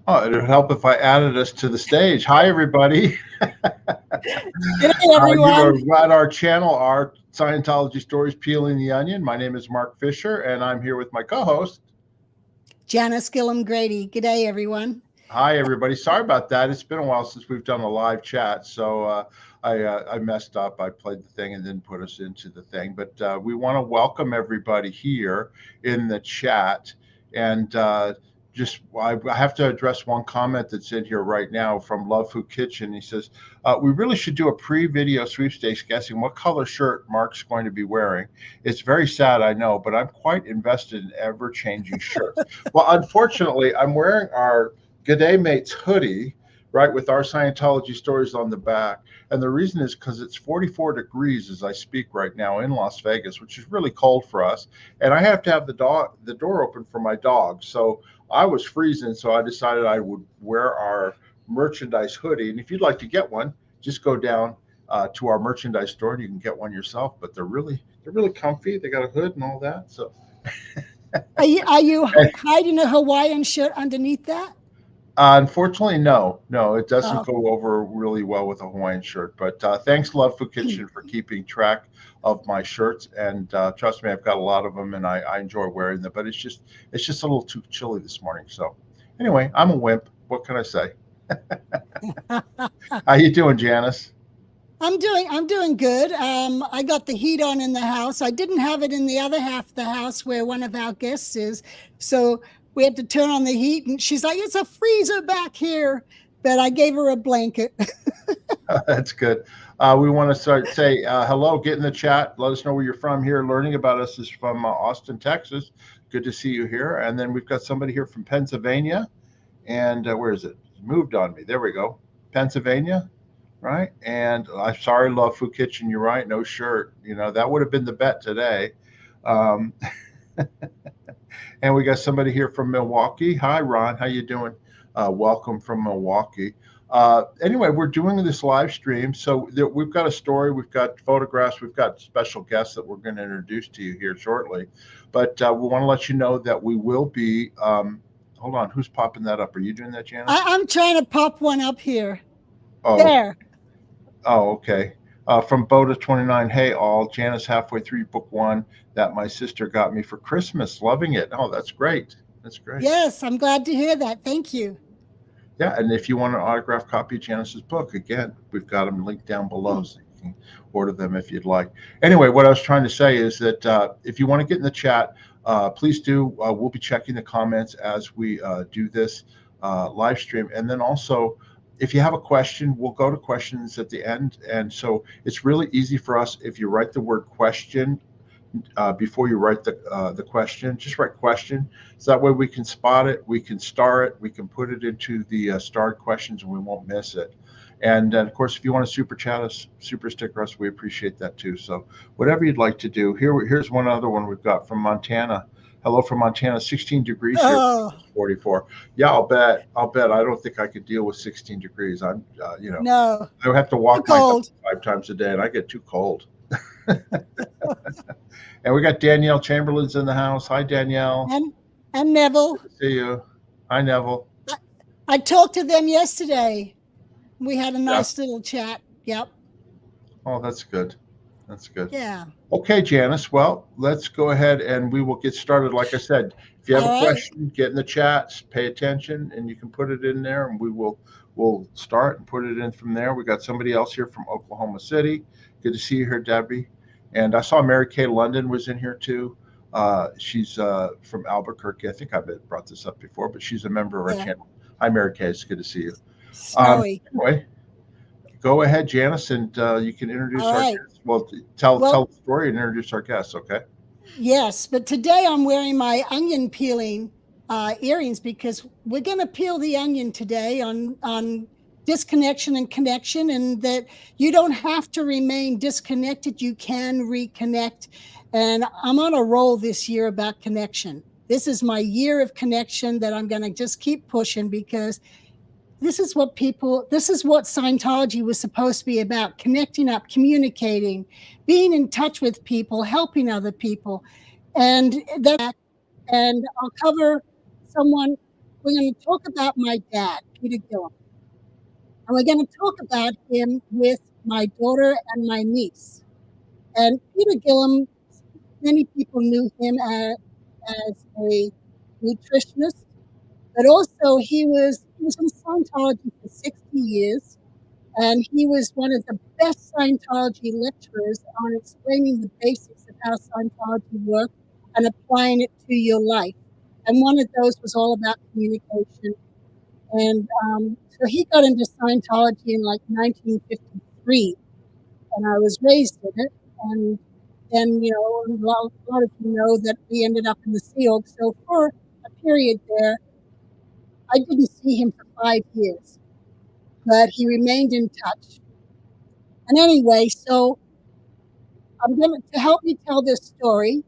Oh, it'd help if I added us to the stage. Hi, everybody. Good day, You are everyone. at our channel, our Scientology Stories Peeling the Onion. My name is Mark Fisher, and I'm here with my co-host. Janis Gillham Grady. Good day, everyone. Hi, everybody. Sorry about that. It's been a while since we've done a live chat, so I messed up. I played the thing and then put us into the thing. But we want to welcome everybody here in the chat, and I have to address one comment that's in here right now from Love Food Kitchen. He says we really should do a pre-video sweepstakes guessing what color shirt Mark's going to be wearing. It's very sad, I know, but I'm quite invested in ever-changing shirts. Well, unfortunately, I'm wearing our G'day Mates hoodie, right, with our Scientology stories on the back. And the reason is because it's 44 degrees as I speak right now in Las Vegas, which is really cold for us. And I have to have the door open for my dog. So I was freezing, so I decided I would wear our merchandise hoodie. And if you'd like to get one, just go down to our merchandise store and you can get one yourself. But they're really comfy. They got a hood and all that. So Are you hiding a Hawaiian shirt underneath that? Unfortunately, no, it doesn't Oh, go over really well with a Hawaiian shirt. But thanks, Love Food Kitchen, for keeping track of my shirts. And trust me, I've got a lot of them, and I enjoy wearing them. But it's just a little too chilly this morning. So anyway, I'm a wimp. What can I say? How you doing, Janice? I'm doing good. I got the heat on in the house. I didn't have it in the other half of the house where one of our guests is, so we had to turn on the heat. And she's like, "It's a freezer back here," but I gave her a blanket. That's good. We want to say hello, get in the chat. Let us know where you're from here. Learning about us is from Austin, Texas. Good to see you here. And then we've got somebody here from Pennsylvania. And where is it? It's moved on me. There we go. Pennsylvania, right? And I'm sorry, Love Food Kitchen. You're right. No shirt. That would have been the bet today. Um, and we got somebody here from Milwaukee. Hi, Ron. How you doing? Welcome from Milwaukee. Anyway, we're doing this live stream. So we've got a story, we've got photographs, we've got special guests that we're going to introduce to you here shortly. But we want to let you know that we will be. Hold on, who's popping that up? Are you doing that, Janice? I'm trying to pop one up here. Oh, There. okay. From Boda 29. Hey, all. Janice halfway through book one that my sister got me for Christmas. Loving it. Oh, that's great. That's great. Yes, I'm glad to hear that. Thank you. Yeah, and if you want an autographed copy of Janice's book, again, we've got them linked down below, so you can order them if you'd like. Anyway, what I was trying to say is that if you want to get in the chat, please do. We'll be checking the comments as we do this live stream. And then also, if you have a question, we'll go to questions at the end. And so it's really easy for us if you write the word question before you write the question. Just write question, so that way we can spot it, we can star it, we can put it into the starred questions, and we won't miss it. And of course, if you want to super chat us, super sticker us, we appreciate that too. So whatever you'd like to do. Here's one other one we've got from Montana. Hello from Montana. 16 degrees here. Oh, 44. Yeah, I'll bet. I don't think I could deal with 16 degrees. no, I would have to too walk my dog cold. 5 times a day, and I get too cold. And we got Danielle Chamberlain's in the house. Hi, Danielle. And and Neville. Good to see you. Hi, Neville. I, I talked to them yesterday. We had a Yeah. nice little chat. Yep. Oh, that's good. That's good. Yeah. Okay, Janice. Well, let's go ahead and we will get started. Like I said, if you have All a right. question, get in the chats, pay attention, and you can put it in there, and we'll start and put it in from there. We got somebody else here from Oklahoma City. Good to see you here, Debbie. And I saw Mary Kay London was in here too. She's from Albuquerque. I think I've brought this up before, but she's a member of our Yeah. channel. Hi, Mary Kay. It's good to see you. Snowy. Anyway, go ahead, Janice, and you can introduce All our right. guests. Well, tell Well, the story and introduce our guests, okay? yes, but today I'm wearing my onion peeling earrings because we're going to peel the onion today on disconnection and connection, and that you don't have to remain disconnected. You can reconnect. And I'm on a roll this year about connection. This is my year of connection that I'm going to just keep pushing because this is what Scientology was supposed to be about: connecting up, communicating, being in touch with people, helping other people. And that, and I'll cover someone we're going to talk about my dad, Peter Gillham. And we're going to talk about him with my daughter and my niece. And Peter Gillham, many people knew him as a nutritionist, but also he was in Scientology for 60 years. And he was one of the best Scientology lecturers on explaining the basics of how Scientology worked and applying it to your life. And one of those was all about communication. And so he got into Scientology in like 1953, and I was raised in it. And then, a lot of you know that we ended up in the Sea Org. So for a period there, I didn't see him for 5 years, but he remained in touch. And anyway, so to help me tell this story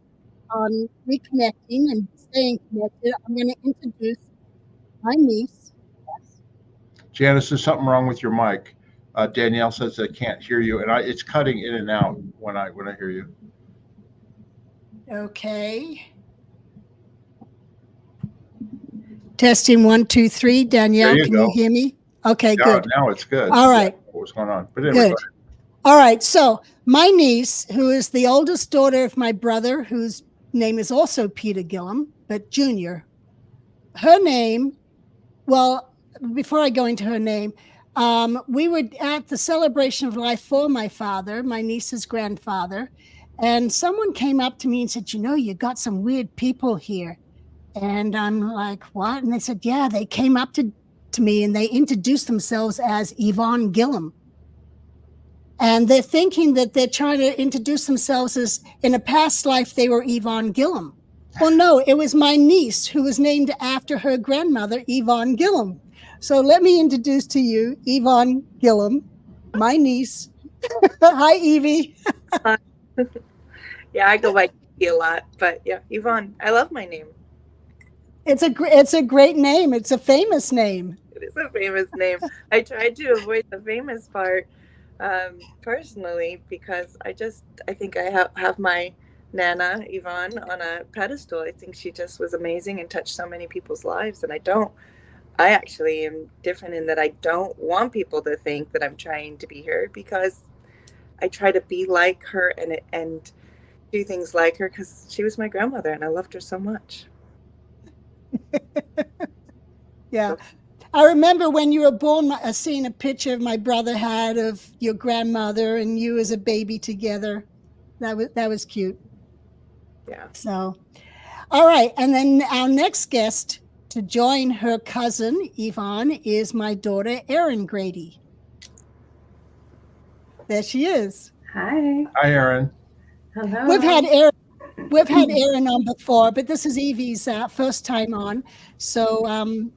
on reconnecting and staying connected, I'm going to introduce my niece. Yes. Janis, there's something wrong with your mic. Danielle says I can't hear you, and it's cutting in and out when I hear you. Okay. Testing 1, 2, 3. Danielle, can you hear me? Okay, good. Now it's good. All right. What was going on? But anyway, good. All right. So my niece, who is the oldest daughter of my brother, whose name is also Peter Gillham, but Junior. Her name, well, before I go into her name, we were at the celebration of life for my father, my niece's grandfather, and someone came up to me and said, you got some weird people here. And I'm like, what? And they said, yeah, they came up to me and they introduced themselves as Yvonne Gillham. And they're thinking that they're trying to introduce themselves as in a past life, they were Yvonne Gillham. Well, no, it was my niece who was named after her grandmother, Yvonne Gillham. So let me introduce to you Yvonne Gillham, my niece. Hi, Evie. Yeah, I go by Evie a lot, but yeah, Yvonne, I love my name. It's a great name. It's a famous name. It is a famous name. I tried to avoid the famous part personally because I think I have my Nana Yvonne on a pedestal. I think she just was amazing and touched so many people's lives. And I actually am different in that I don't want people to think that I'm trying to be her, because I try to be like her and do things like her, because she was my grandmother and I loved her so much. Yeah. I remember when you were born, seeing a picture of my brother had of your grandmother and you as a baby together. That was cute. Yeah. So, all right. And then our next guest to join her cousin, Yvonne, is my daughter, Erin Grady. There she is. Hi. Hi, Erin. Hello. We've had Erin on before, but this is Evie's first time on. So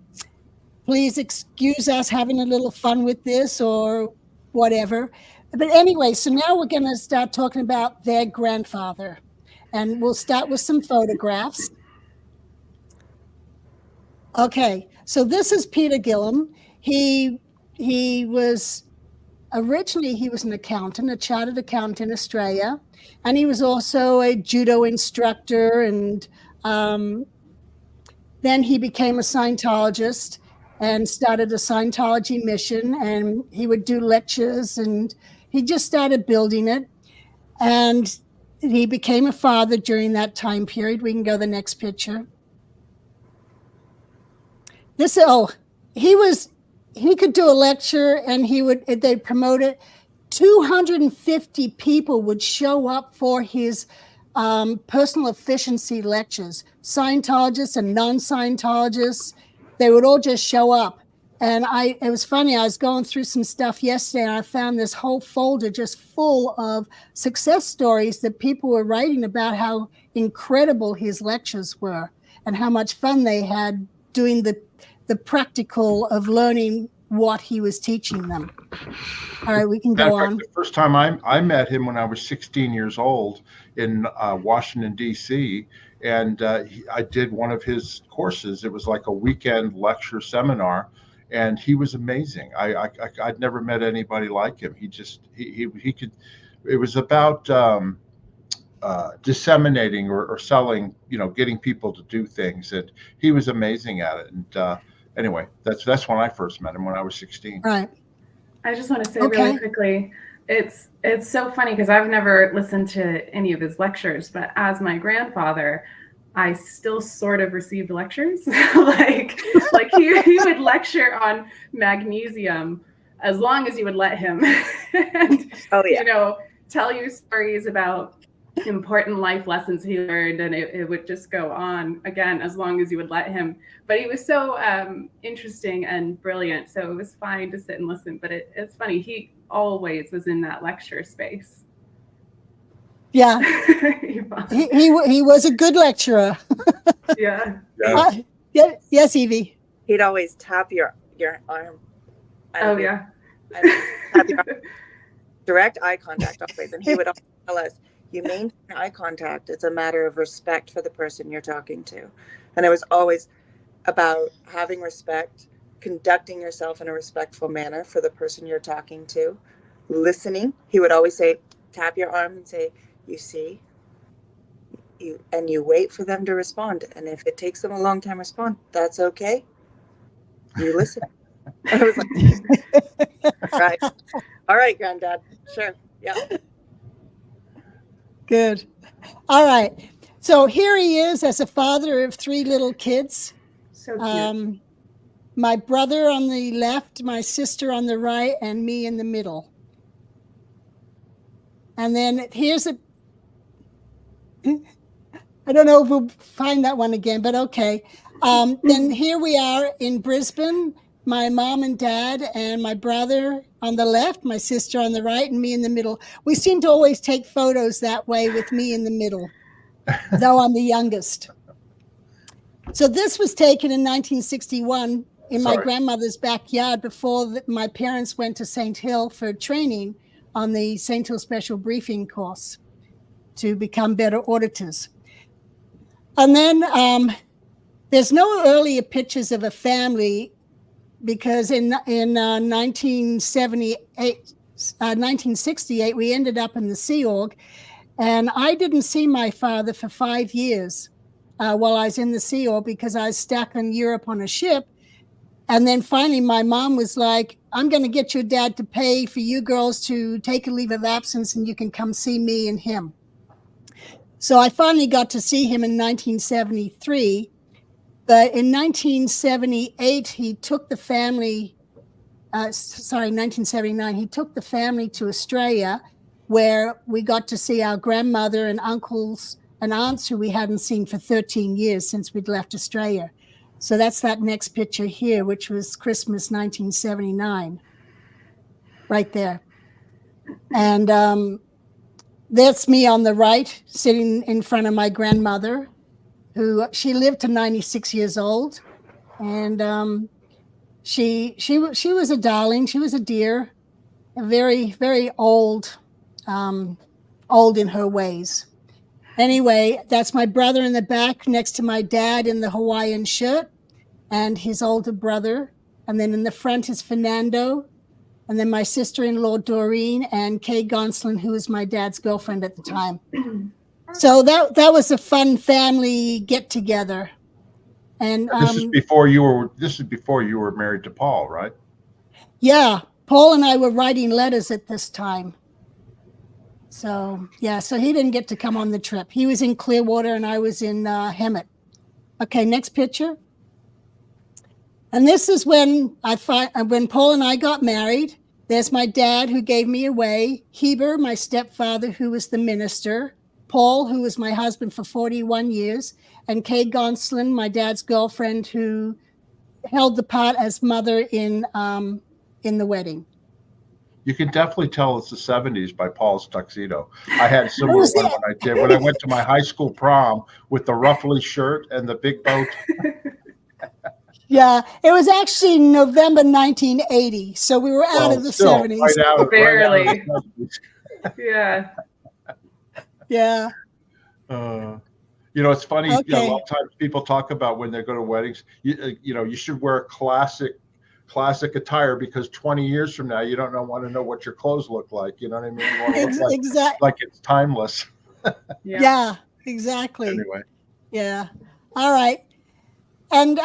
please excuse us having a little fun with this or whatever. But anyway, so now we're going to start talking about their grandfather. And we'll start with some photographs. Okay, so this is Peter Gillham. He was originally an accountant, a chartered accountant in Australia, and he was also a judo instructor. And then he became a Scientologist and started a Scientology mission. And he would do lectures, and he just started building it. And he became a father during that time period. We can go to the next picture. He could do a lecture and they'd promote it. 250 people would show up for his personal efficiency lectures. Scientologists and non-Scientologists, they would all just show up. And it was funny, I was going through some stuff yesterday and I found this whole folder just full of success stories that people were writing about how incredible his lectures were and how much fun they had doing the practical of learning what he was teaching them. All right, we can go on. The first time I met him when I was 16 years old in Washington, D.C., and I did one of his courses. It was like a weekend lecture seminar, and he was amazing. I'd never met anybody like him. He could. It was about disseminating or selling, getting people to do things. And he was amazing at it. And anyway, that's when I first met him, when I was 16. Right. I just want to say really quickly, it's so funny because I've never listened to any of his lectures, but as my grandfather, I still sort of received lectures. like he would lecture on magnesium as long as you would let him. And, tell you stories about important life lessons he learned, and it would just go on again as long as you would let him. But he was so interesting and brilliant, so it was fine to sit and listen. But it's funny, he always was in that lecture space. Yeah. he was a good lecturer. Yeah. Yes, Evie. He'd always tap your arm. Oh yeah. Tap your arm. Direct eye contact always, and he would always tell us, you maintain eye contact. It's a matter of respect for the person you're talking to. And it was always about having respect, conducting yourself in a respectful manner for the person you're talking to, listening. He would always say, tap your arm and say, you see, and you wait for them to respond. And if it takes them a long time to respond, that's okay. You listen. I was like, right. All right, Granddad. Sure. Yeah. Good. All right. So here he is as a father of 3 little kids. So cute. My brother on the left, my sister on the right, and me in the middle. And then here's I don't know if we'll find that one again, but okay. Then here we are in Brisbane, my mom and dad and my brother on the left, my sister on the right, and me in the middle. We seem to always take photos that way with me in the middle, though I'm the youngest. So this was taken in 1961 in my grandmother's backyard before my parents went to St. Hill for training on the St. Hill Special Briefing course to become better auditors. And then there's no earlier pictures of a family because in 1968, we ended up in the Sea Org, and I didn't see my father for 5 years while I was in the Sea Org because I was stuck in Europe on a ship. And then finally, my mom was like, I'm going to get your dad to pay for you girls to take a leave of absence and you can come see me and him. So I finally got to see him in 1973. But in 1978, he took the family, 1979, he took the family to Australia, where we got to see our grandmother and uncles and aunts who we hadn't seen for 13 years since we'd left Australia. So that's that next picture here, which was Christmas 1979, right there. And that's me on the right, sitting in front of my grandmother, who she lived to 96 years old, and she was a darling. She was a dear, very, very old, old in her ways. Anyway, that's my brother in the back next to my dad in the Hawaiian shirt and his older brother. And then in the front is Fernando, and then my sister-in-law Doreen and Kay Gonslin, who was my dad's girlfriend at the time. So that was a fun family get together. And this is before you were married to Paul, right? Yeah, Paul and I were writing letters at this time. So yeah, so he didn't get to come on the trip. He was in Clearwater and I was in Hemet. Okay, next picture. And this is when Paul and I got married. There's my dad who gave me away, Heber, my stepfather, who was the minister, Paul, who was my husband for 41 years, and Kay Gonslin, my dad's girlfriend, who held the part as mother in the wedding. You can definitely tell it's the 70s by Paul's tuxedo. I had a similar one when I went to my high school prom with the ruffly shirt and the big boat. Yeah, it was actually November 1980, so we were out of the 70s. Barely. Yeah. Yeah. It's funny. Okay. A lot of times people talk about when they go to weddings, you should wear classic attire because 20 years from now you don't want to know what your clothes look like. You know what I mean? You want to look like it's timeless. Yeah, exactly. Anyway. Yeah. All right. And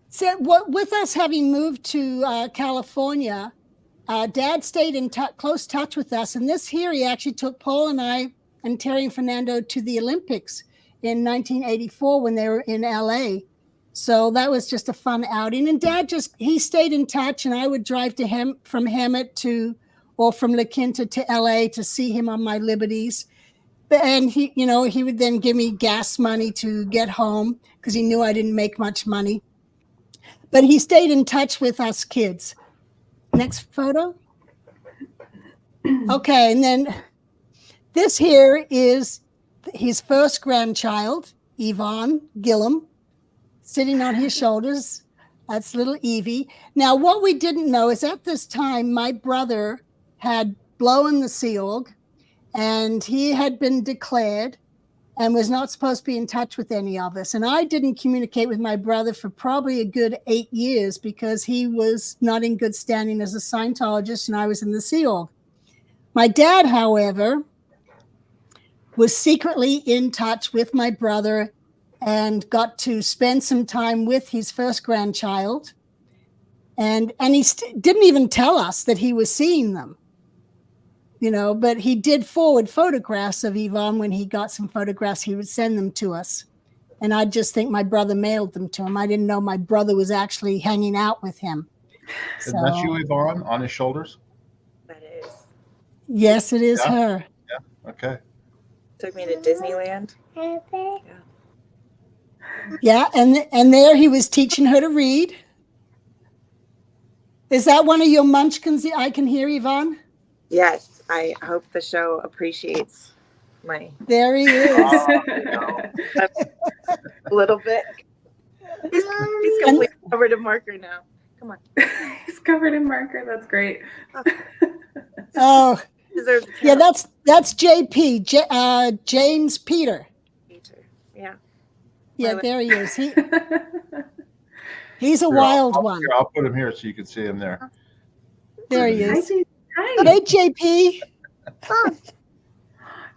so with us having moved to California, Dad stayed in close touch with us. And this here, he actually took Paul and I and Terry and Fernando to the Olympics in 1984 when they were in LA. So that was just a fun outing. And Dad he stayed in touch, and I would drive to him from Hemet or from La Quinta to LA to see him on my liberties. And he would then give me gas money to get home because he knew I didn't make much money. But he stayed in touch with us kids. Next photo. Okay, and then this here is his first grandchild, Yvonne Gillham, sitting on his shoulders. That's little Evie. Now, what we didn't know is at this time, my brother had blown the Sea Org, and he had been declared and was not supposed to be in touch with any of us. And I didn't communicate with my brother for probably a good 8 years because he was not in good standing as a Scientologist, and I was in the Sea Org. My dad, however, was secretly in touch with my brother and got to spend some time with his first grandchild. And he didn't even tell us that he was seeing them, but he did forward photographs of Yvonne. When he got some photographs, he would send them to us. And I just think my brother mailed them to him. I didn't know my brother was actually hanging out with him. And that's you, Yvonne, on his shoulders? That is. Yes, it is her. Yeah, okay. Took me to Disneyland. Yeah, and there he was teaching her to read. Is that one of your munchkins I can hear, Yvonne? Yes, I hope the show appreciates my... There he is. A little bit. He's completely covered in marker now. Come on. He's covered in marker. That's great. Oh, yeah, that's JP, James Peter. Yeah. Yeah, there he is. He's a wild one. I'll put him here so you can see him there. There he is. Hi. Hey, JP.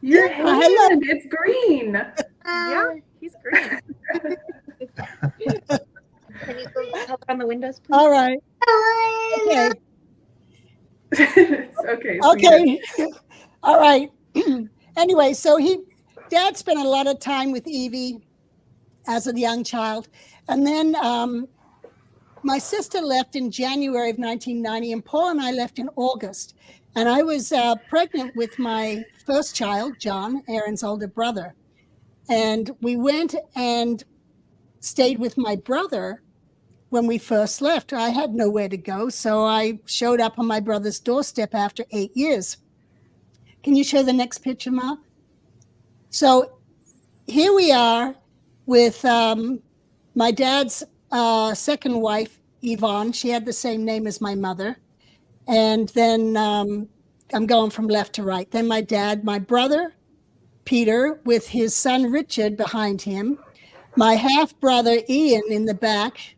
Your hand, it's green. Yeah, he's green. Can you go help on the windows, please? All right. Okay. Okay. Okay. All right. Anyway, so Dad spent a lot of time with Evie as a young child. And then my sister left in January of 1990, and Paul and I left in August. And I was pregnant with my first child, John, Erin's older brother. And we went and stayed with my brother when we first left. I had nowhere to go, so I showed up on my brother's doorstep after 8 years. Can you show the next picture, Mark? So here we are with my dad's second wife, Yvonne. She had the same name as my mother. And then I'm going from left to right. Then my dad, my brother, Peter, with his son, Richard, behind him. My half-brother, Ian, in the back.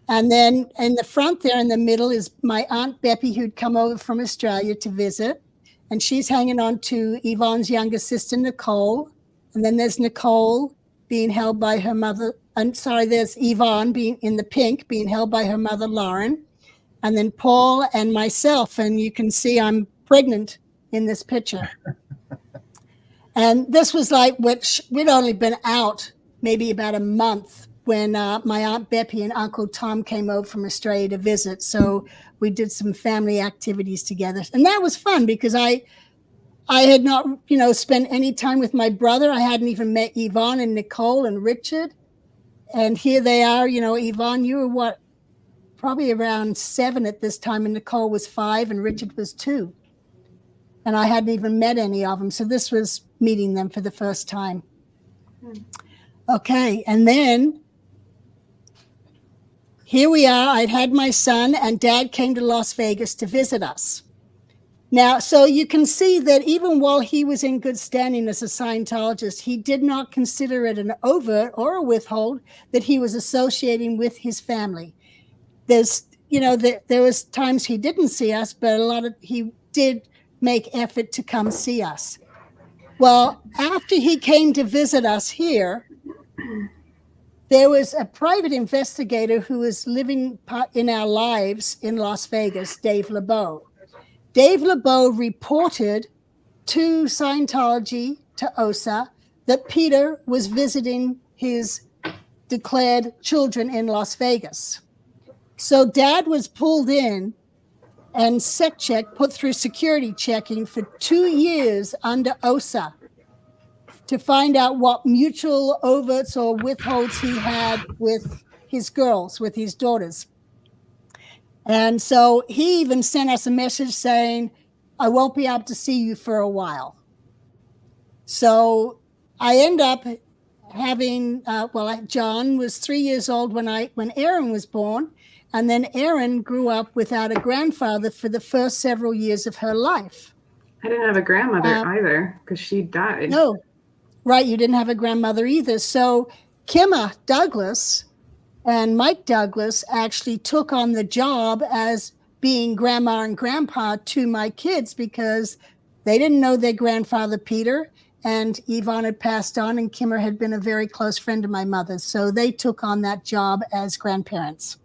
And then in the front there in the middle is my Aunt Beppy, who'd come over from Australia to visit. And she's hanging on to Yvonne's younger sister, Nicole. And then there's Nicole being held by her mother. There's Yvonne being in the pink, being held by her mother, Lauren. And then Paul and myself. And you can see I'm pregnant in this picture. And this was we'd only been out maybe about a month when my Aunt Beppy and Uncle Tom came over from Australia to visit. So we did some family activities together. And that was fun because I had not, spent any time with my brother. I hadn't even met Yvonne and Nicole and Richard. And here they are, Yvonne, you were probably around 7 at this time, and Nicole was 5 and Richard was 2. And I hadn't even met any of them. So this was meeting them for the first time. Okay, and then here we are. I'd had my son, and Dad came to Las Vegas to visit us. Now, so you can see that even while he was in good standing as a Scientologist, he did not consider it an overt or a withhold that he was associating with his family. There was times he didn't see us, but he did make effort to come see us. Well, after he came to visit us here, there was a private investigator who was living in our lives in Las Vegas, Dave LeBeau. Dave LeBeau reported to Scientology, to OSA, that Peter was visiting his declared children in Las Vegas. So Dad was pulled in and put through security checking for 2 years under OSA to find out what mutual overts or withholds he had with his girls, with his daughters. And so he even sent us a message saying, I won't be able to see you for a while. So I end up having, John was 3 years old when Erin was born. And then Erin grew up without a grandfather for the first several years of her life. I didn't have a grandmother either because she died. No, right. You didn't have a grandmother either. So Kimma Douglas and Mike Douglas actually took on the job as being grandma and grandpa to my kids because they didn't know their grandfather, Peter, and Yvonne had passed on, and Kimmer had been a very close friend of my mother's. So they took on that job as grandparents.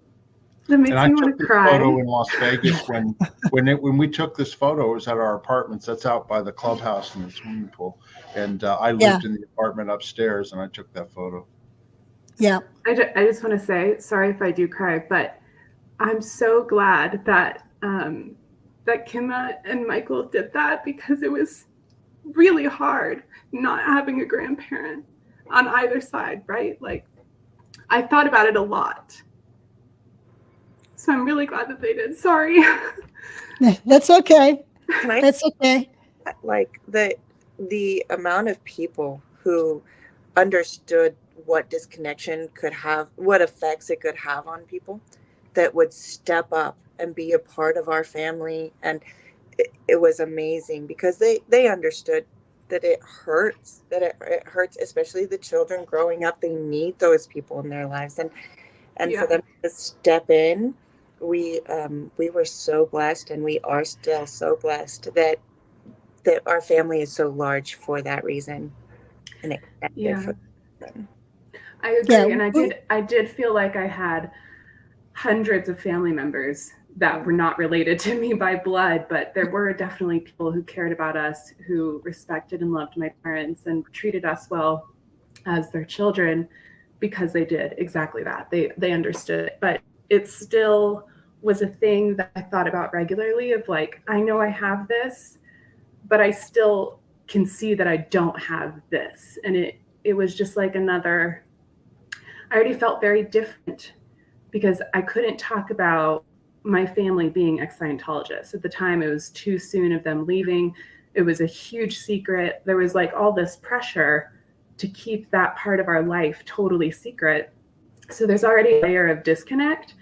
That makes me want to cry. Photo in Las Vegas when we took this photo, it was at our apartments. That's out by the clubhouse and the swimming pool. And I lived in the apartment upstairs, and I took that photo. Yeah. I just want to say, sorry if I do cry, but I'm so glad that that Kimma and Michael did that because it was really hard not having a grandparent on either side, right? Like, I thought about it a lot. So I'm really glad that they did. Sorry. That's okay. That's okay. Like the amount of people who understood what disconnection could have, what effects it could have on people, that would step up and be a part of our family. And it was amazing because they understood that it hurts, it hurts, especially the children growing up. They need those people in their lives. And for them to step in, we were so blessed, and we are still so blessed that our family is so large for that reason. And I agree. And I did feel like I had hundreds of family members that were not related to me by blood, but there were definitely people who cared about us, who respected and loved my parents and treated us well as their children because they did exactly that. They understood it. But it still was a thing that I thought about regularly of like, I know I have this, but I still can see that I don't have this. And it was just like I already felt very different because I couldn't talk about my family being ex-Scientologists. At the time, it was too soon of them leaving. It was a huge secret. There was like all this pressure to keep that part of our life totally secret. So there's already a layer of disconnect.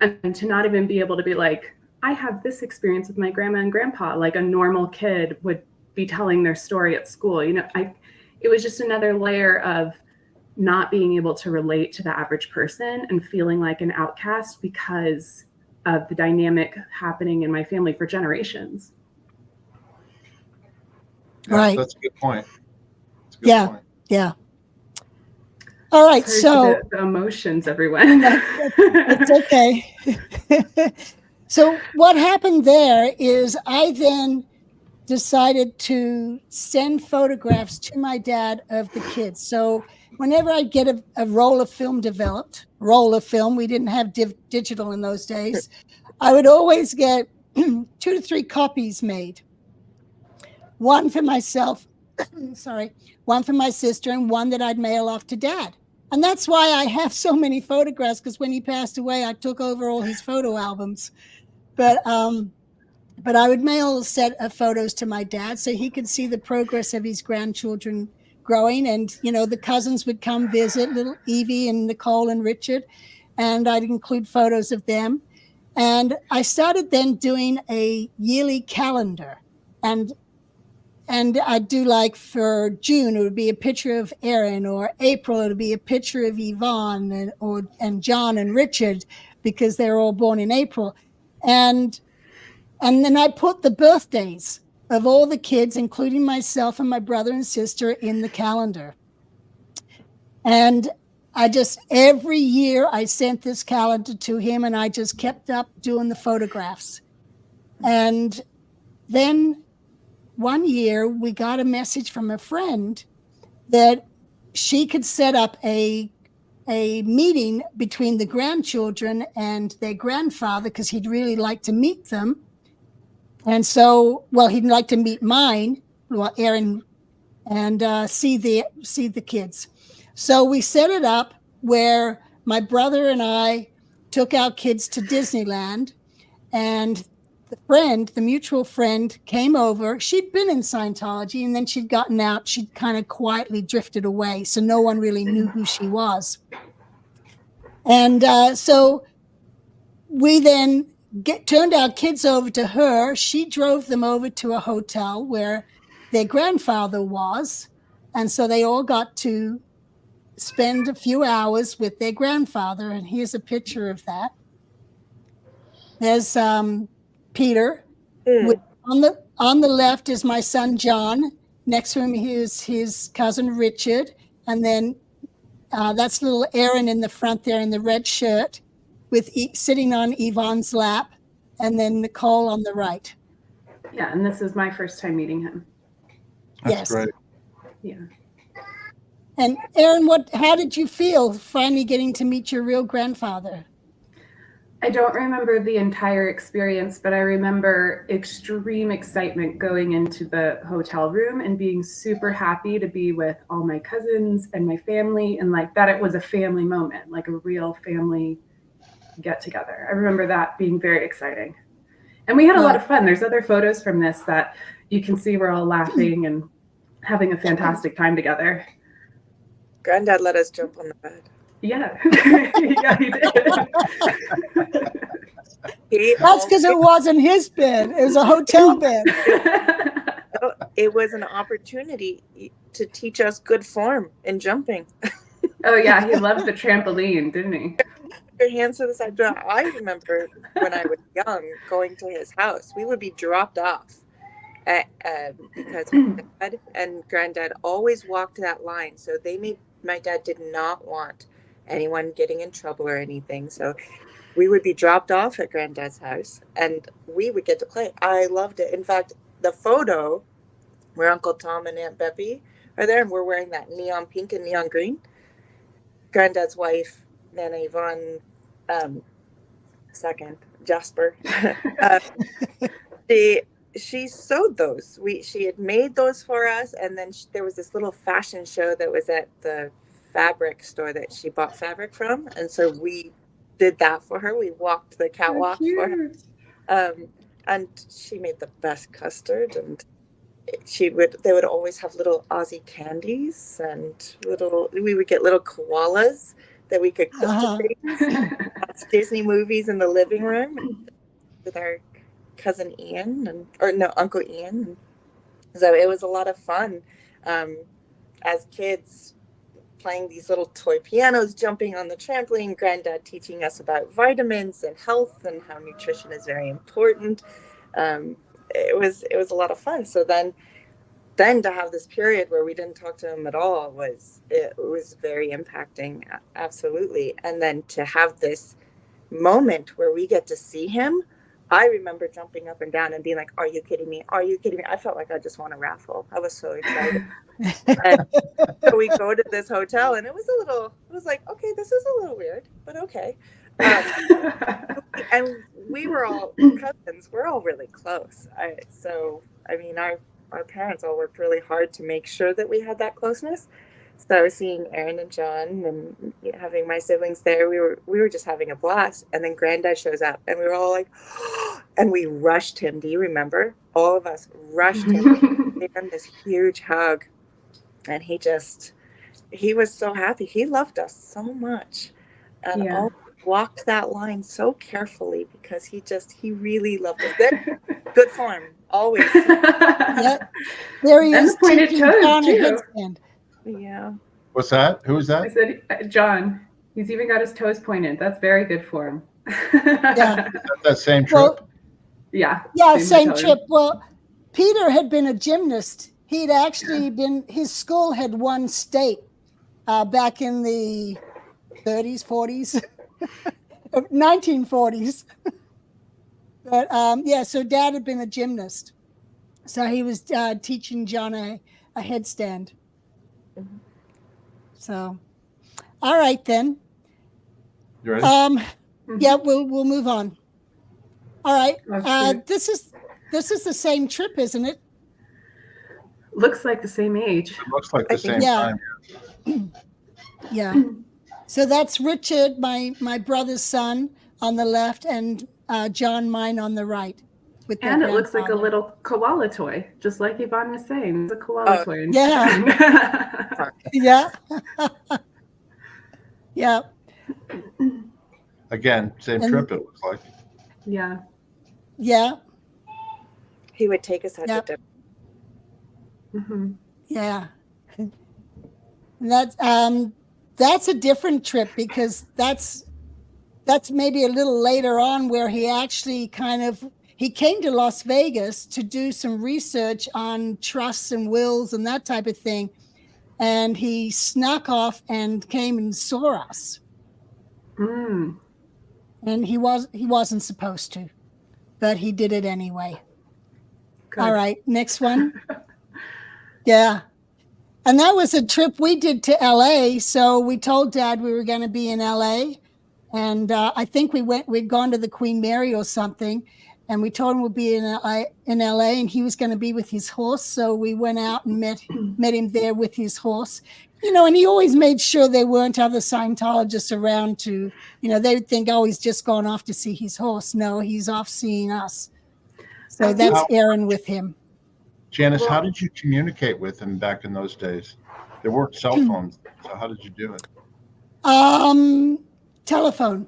And to not even be able to be like, I have this experience with my grandma and grandpa, like a normal kid would be telling their story at school. You know, it was just another layer of not being able to relate to the average person and feeling like an outcast because of the dynamic happening in my family for generations. Right. That's a good point. Yeah. All right. So the emotions, everyone. It's okay. So what happened there is I then decided to send photographs to my dad of the kids. So whenever I get a roll of film developed, we didn't have digital in those days, I would always get 2 to 3 copies made. One for myself, one for my sister, and one that I'd mail off to Dad. And that's why I have so many photographs, because when he passed away, I took over all his photo albums. But I would mail a set of photos to my dad so he could see the progress of his grandchildren growing. And, you know, the cousins would come visit, little Evie and Nicole and Richard, and I'd include photos of them. And I started then doing a yearly calendar. And I'd do, like, for June, it would be a picture of Erin, or April, it would be a picture of Yvonne and John and Richard, because they're all born in April. And then I put the birthdays of all the kids, including myself and my brother and sister, in the calendar. And every year I sent this calendar to him, and I just kept up doing the photographs. And then one year we got a message from a friend that she could set up a meeting between the grandchildren and their grandfather, because he'd really like to meet them. And so, well, he'd like to meet mine, well, Erin, and see the kids. So we set it up where my brother and I took our kids to Disneyland, and the mutual friend, came over. She'd been in Scientology, and then she'd gotten out. She'd kind of quietly drifted away, so no one really knew who she was. And so we then turned our kids over to her. She drove them over to a hotel where their grandfather was. And so they all got to spend a few hours with their grandfather. And here's a picture of that. There's Peter. On the left is my son, John. Next to him is his cousin, Richard. And then that's little Erin in the front there in the red shirt, sitting on Yvonne's lap, and then Nicole on the right. Yeah, and this is my first time meeting him. That's great. Yeah. And Erin, how did you feel finally getting to meet your real grandfather? I don't remember the entire experience, but I remember extreme excitement going into the hotel room and being super happy to be with all my cousins and my family, and like that it was a family moment, like a real family get together. I remember that being very exciting. And we had a lot of fun. There's other photos from this that you can see we're all laughing and having a fantastic time together. Granddad let us jump on the bed. Yeah. Yeah, he did. That's because it wasn't his bed. It was a hotel bed. It was an opportunity to teach us good form in jumping. Oh, yeah. He loved the trampoline, didn't he? Your hands to the side. I remember when I was young going to his house, we would be dropped off because my dad and granddad always walked that line. So my dad did not want anyone getting in trouble or anything. So we would be dropped off at granddad's house and we would get to play. I loved it. In fact, the photo where Uncle Tom and Aunt Beppy are there and we're wearing that neon pink and neon green, granddad's wife, Nana Yvonne, second, Jasper, she sewed those. She had made those for us, and then there was this little fashion show that was at the fabric store that she bought fabric from, and so we did that for her. We walked the catwalk for her, and she made the best custard, and they would always have little Aussie candies, and we would get little koalas that we could cultivate, watch Disney movies in the living room with our cousin Ian Uncle Ian. So it was a lot of fun as kids playing these little toy pianos, jumping on the trampoline, granddad teaching us about vitamins and health and how nutrition is very important. It was a lot of fun. So then to have this period where we didn't talk to him at all was very impacting. Absolutely. And then to have this moment where we get to see him, I remember jumping up and down and being like, are you kidding me? Are you kidding me? I felt like I just won a raffle. I was so excited. And so we go to this hotel and it was like, okay, this is a little weird, but okay. And we were all cousins. We're all really close. Our parents all worked really hard to make sure that we had that closeness. So seeing Erin and John and having my siblings there, we were just having a blast. And then Granddad shows up, and we were all like, oh, and we rushed him. Do you remember? All of us rushed him, gave him this huge hug, and he was so happy. He loved us so much, and all walked that line so carefully because he really loved us. Good form, always. Yep. There he is. Pointed toes too. Yeah. What's that? Who is that? I said, John. He's even got his toes pointed. That's very good for him. Yeah. That same trip? Well, yeah. Yeah, same trip. Well, Peter had been a gymnast. He'd actually his school had won state back in the 30s, 40s, 1940s. But so Dad had been a gymnast. So he was teaching John a headstand. Mhm. So, all right then. You ready? Yeah, we'll move on. All right. Okay. This is the same trip, isn't it? Looks like the same age. It looks like the same Yeah. time. Yeah. So that's Richard, my brother's son, on the left, and John, mine, on the right. With And it looks like a grandfather. little koala toy, just like Yvonne was saying. It's a koala toy. In Yeah. Yeah. Yeah. Again, same trip, it looks like. Yeah. Yeah. He would take us out to dinner. Mm-hmm. Yeah. That's a different trip, because that's maybe a little later on, where he actually he came to Las Vegas to do some research on trusts and wills and that type of thing. And he snuck off and came and saw us. Mm. And he wasn't supposed to, but he did it anyway. Good. All right, next one. Yeah. And that was a trip we did to LA. So we told Dad we were going to be in LA. And I think we'd gone to the Queen Mary or something. And we told him we'd be in LA, and he was going to be with his horse. So we went out and met him there with his horse. And he always made sure there weren't other Scientologists around to, they would think, oh, he's just gone off to see his horse. No, he's off seeing us. So that's Erin with him. Janis, how did you communicate with him back in those days? There weren't cell phones, so how did you do it? Telephone.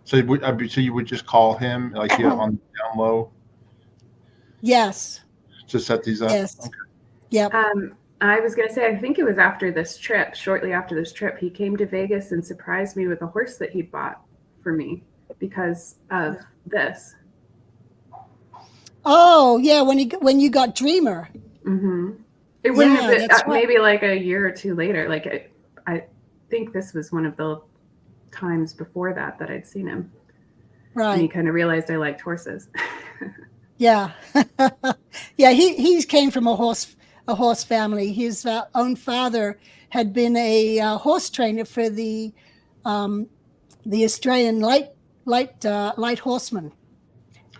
So you would just call him, like, on down low? Yes. To set these up? Yes. Okay. Yep. I was going to say, I think it was shortly after this trip, he came to Vegas and surprised me with a horse that he bought for me because of this. Oh, yeah, when you got Dreamer. Mm-hmm. It wouldn't have been right. Maybe like a year or two later. Like I think this was one of the times before that I'd seen him. Right. And he kind of realized I liked horses. Yeah. Yeah, he came from a horse family. His own father had been a horse trainer for the Australian light horsemen.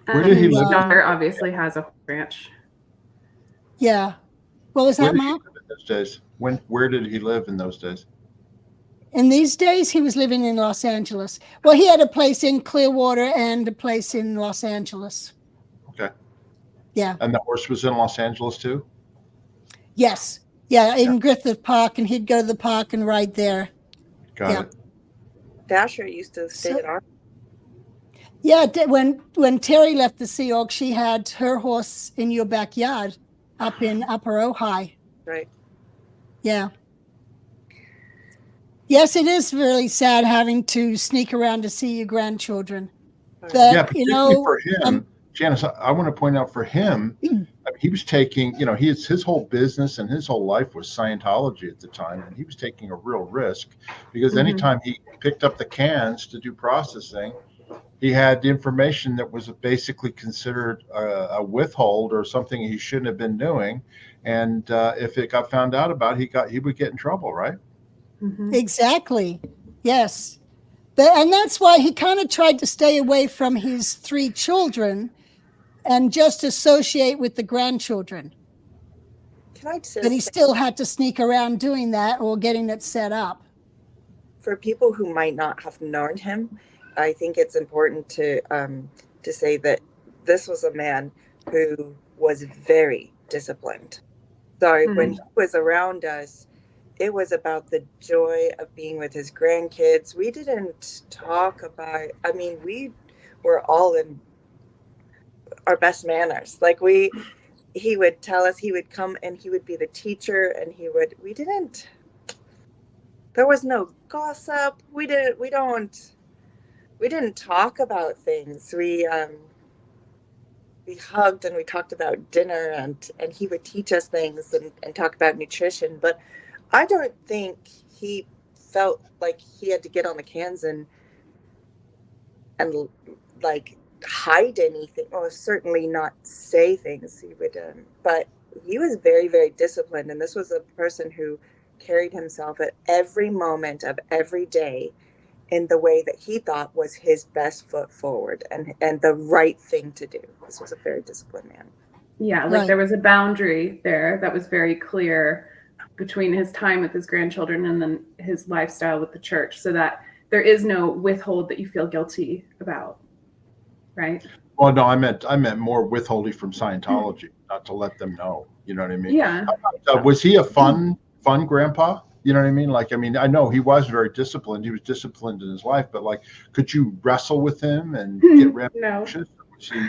Where did he His live? daughter obviously has a ranch. Yeah. What was that, Mom? Those days? Where did he live in those days? In these days, he was living in Los Angeles. Well, he had a place in Clearwater and a place in Los Angeles. Okay. Yeah. And the horse was in Los Angeles too? Yes. Yeah, in Griffith Park, and he'd go to the park and ride there. Got it. Dasher used to stay at our. Yeah, when Terry left the Sea Org, she had her horse in your backyard up in Upper Ojai. Right. Yeah. Yes, it is really sad having to sneak around to see your grandchildren. But, yeah, particularly for him, Janis, I want to point out for him, I mean, he was taking, his whole business and his whole life was Scientology at the time, and he was taking a real risk because anytime he picked up the cans to do processing, he had information that was basically considered a withhold or something he shouldn't have been doing, and if it got found out about, he would get in trouble, right? Mm-hmm. Exactly. Yes. And that's why he kind of tried to stay away from his 3 children and just associate with the grandchildren. Can I just but he still had to sneak around doing that or getting it set up. For people who might not have known him, I think it's important to say that this was a man who was very disciplined. So when he was around us, it was about the joy of being with his grandkids. We didn't talk about, we were all in our best manners. Like he would tell us, he would come and he would be the teacher and there was no gossip. We didn't talk about things. We we hugged and we talked about dinner, and he would teach us things and talk about nutrition. But I don't think he felt like he had to get on the cans and like hide anything, or certainly not say things. He would, but he was very, very disciplined. And this was a person who carried himself at every moment of every day in the way that he thought was his best foot forward and the right thing to do. This was a very disciplined man. Yeah, like there was a boundary there that was very clear between his time with his grandchildren and then his lifestyle with the church, so that there is no withhold that you feel guilty about, right? Well, no, I meant more withholding from Scientology, not to let them know. You know what I mean? Yeah. Was he a fun grandpa? You know what I mean? Like, I mean, I know he was very disciplined. He was disciplined in his life, but like, could you wrestle with him and get rambunctious? No.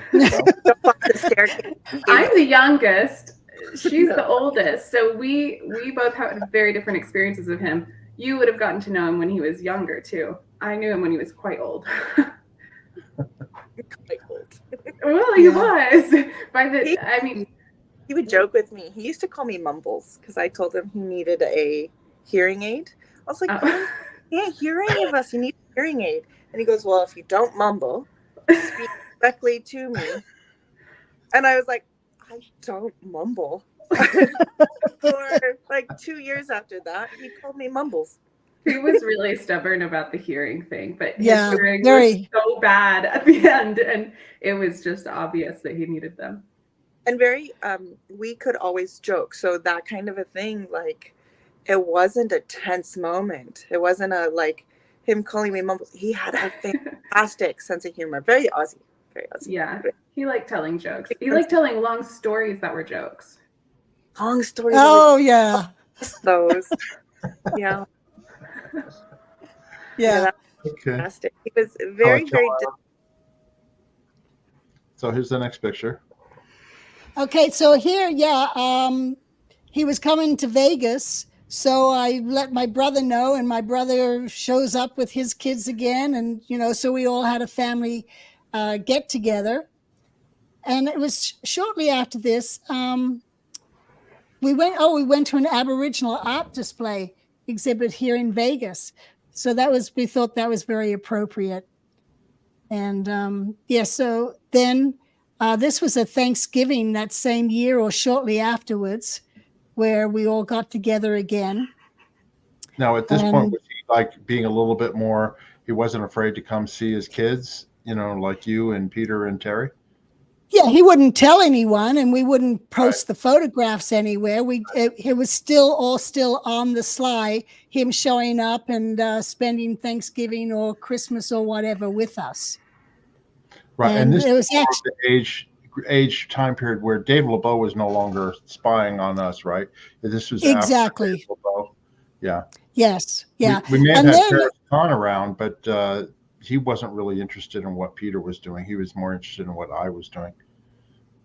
I'm the youngest. She's the oldest. So we both had very different experiences of him. You would have gotten to know him when he was younger too. I knew him when he was quite old. Quite old. Well, he was. He would joke with me. He used to call me Mumbles because I told him he needed a hearing aid. I was like, you can't hear any of us. You need a hearing aid. And he goes, well, if you don't mumble, speak directly to me. And I was like, I don't mumble. For like 2 years after that, he called me Mumbles. He was really stubborn about the hearing thing, but his hearing was so bad at the end, and it was just obvious that he needed them. And we could always joke. So that kind of a thing, like, it wasn't a tense moment. It wasn't like him calling me Mumbles. He had a fantastic sense of humor. Very Aussie. Very Aussie. Yeah. He liked telling jokes. He liked telling long stories that were jokes. Long stories. Oh, yeah. Those. Yeah. Yeah. Fantastic. He was very, very. So here's the next picture. Okay, so here, he was coming to Vegas, so I let my brother know, and my brother shows up with his kids again, and so we all had a family get together. And it was shortly after this, we went to an Aboriginal art display exhibit here in Vegas. So we thought that was very appropriate. And so then this was a Thanksgiving that same year or shortly afterwards, where we all got together again. Now, at this point, was he like being a little bit more, he wasn't afraid to come see his kids, like you and Peter and Terry? Yeah, he wouldn't tell anyone, and we wouldn't post the photographs anywhere. It was still on the sly, him showing up and spending Thanksgiving or Christmas or whatever with us. Right, and this was the age time period where Dave LeBeau was no longer spying on us, right? This was exactly. After Dave LeBeau. Yeah. Yes. Yeah. We may have had Paris Khan around, but he wasn't really interested in what Peter was doing. He was more interested in what I was doing.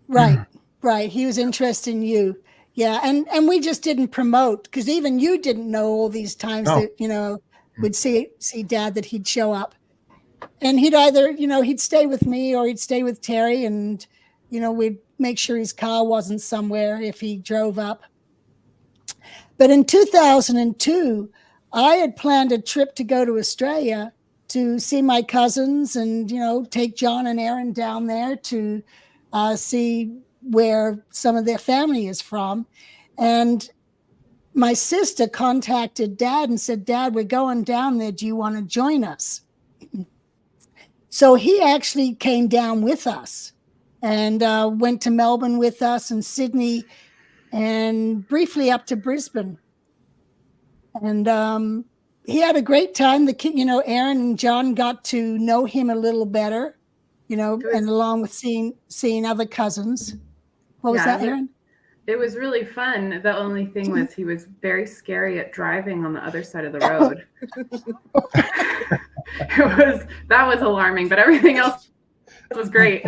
Right. He was interested in you. Yeah. And we just didn't promote, because even you didn't know all these times that, we'd see Dad, that he'd show up. And he'd either, he'd stay with me or he'd stay with Terry, and, we'd make sure his car wasn't somewhere if he drove up. But in 2002, I had planned a trip to go to Australia to see my cousins and, take John and Erin down there to see where some of their family is from. And my sister contacted Dad and said, Dad, we're going down there. Do you want to join us? So he actually came down with us and went to Melbourne with us and Sydney and briefly up to Brisbane. And he had a great time. The kid, Erin and John got to know him a little better, and along with seeing other cousins. What was that, Erin? It was really fun. The only thing was he was very scary at driving on the other side of the road. That was alarming, but everything else was great.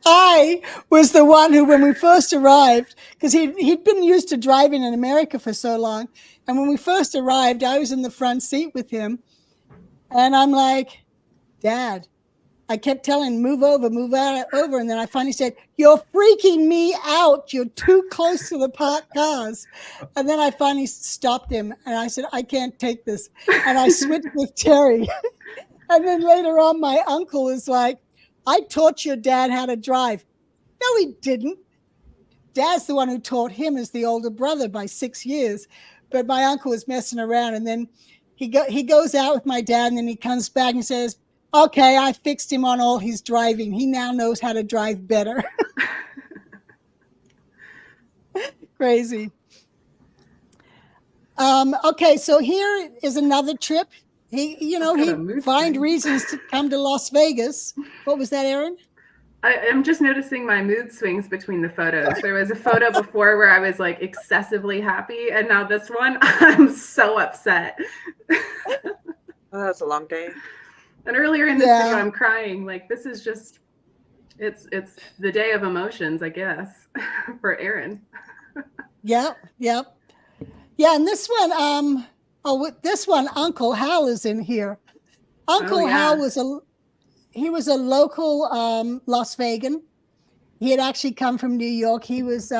I was the one who, when we first arrived, because he'd been used to driving in America for so long, and when we first arrived, I was in the front seat with him, and I'm like, Dad, I kept telling him, move over, over. And then I finally said, you're freaking me out. You're too close to the parked cars. And then I finally stopped him and I said, I can't take this. And I switched with Terry. And then later on, my uncle is like, I taught your dad how to drive. No, he didn't. Dad's the one who taught him as the older brother by 6 years. But my uncle was messing around. And then he goes out with my dad and then he comes back and says, okay, I fixed him on all his driving. He now knows how to drive better. Crazy. Okay, so here is another trip. He find reasons to come to Las Vegas. What was that, Erin? I'm just noticing my mood swings between the photos. There was a photo before where I was like excessively happy, and now this one, I'm so upset. Oh, that's a long day. And earlier in this video, I'm crying. Like, this is just, it's the day of emotions, I guess, for Erin. Yep. Yeah, and this one, this one, Uncle Hal is in here. Uncle Hal was a local Las Vegan. He had actually come from New York. He was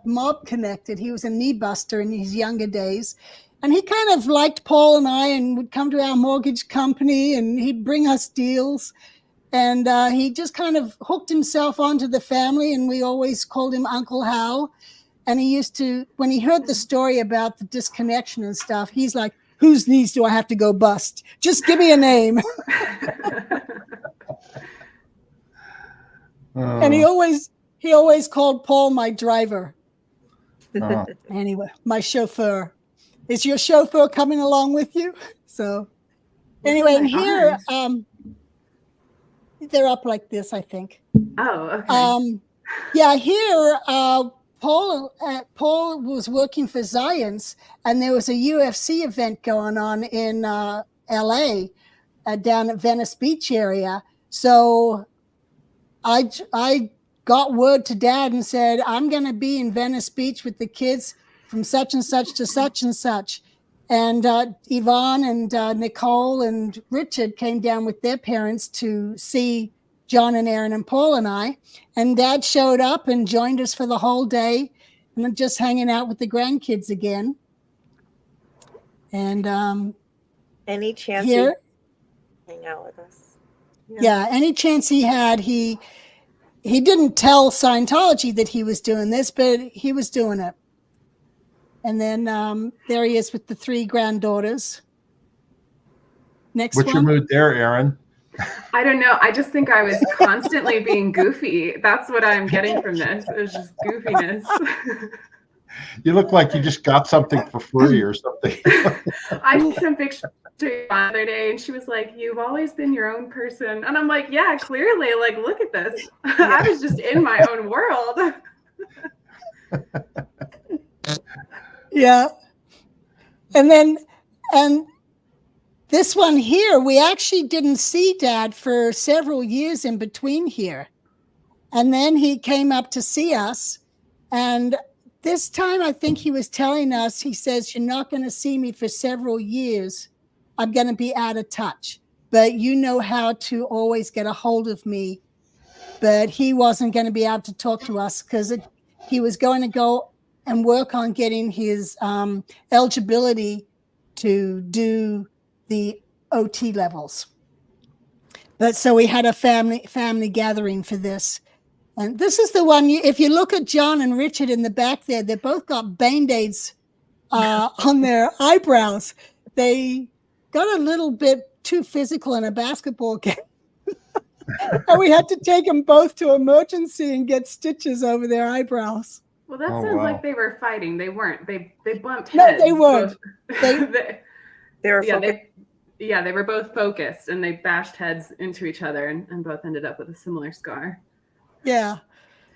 mob connected. He was a knee buster in his younger days. And he kind of liked Paul and I and would come to our mortgage company and he'd bring us deals. And he just kind of hooked himself onto the family and we always called him Uncle Hal. And he used to, when he heard the story about the disconnection and stuff, he's like, whose knees do I have to go bust? Just give me a name. And he always called Paul my driver. Anyway, my chauffeur. Is your chauffeur coming along with you? So anyway, and here, they're up like this, I think. Oh, okay. Yeah, here, Paul was working for Zions, and there was a UFC event going on in LA, down at Venice Beach area. So I got word to Dad and said, I'm going to be in Venice Beach with the kids from such and such to such and such. And Yvonne and Nicole and Richard came down with their parents to see John and Erin and Paul and I. And Dad showed up and joined us for the whole day and just hanging out with the grandkids again. And any chance here, hang out with us? Yeah, any chance he had, he didn't tell Scientology that he was doing this, but he was doing it. And then there he is with the 3 granddaughters. Next What's one. your mood there, Erin? I don't know. I just think I was constantly being goofy. That's what I'm getting from this. It was just goofiness. You look like you just got something for free or something. I took some pictures the other day and she was like, you've always been your own person. And I'm like, yeah, clearly, like, look at this. I was just in my own world. Yeah. And this one here, we actually didn't see Dad for several years in between here. And then he came up to see us. And this time, I think he was telling us, he says, you're not going to see me for several years. I'm going to be out of touch. But you know how to always get a hold of me. But he wasn't going to be able to talk to us because he was going to go and work on getting his eligibility to do the OT levels. But so we had a family gathering for this. And this is the one, if you look at John and Richard in the back there, they both got Band-Aids on their eyebrows. They got a little bit too physical in a basketball game. And we had to take them both to emergency and get stitches over their eyebrows. Well, that sounds like they were fighting. They weren't. They bumped heads. No, they weren't. They were they were both focused and they bashed heads into each other and both ended up with a similar scar. Yeah.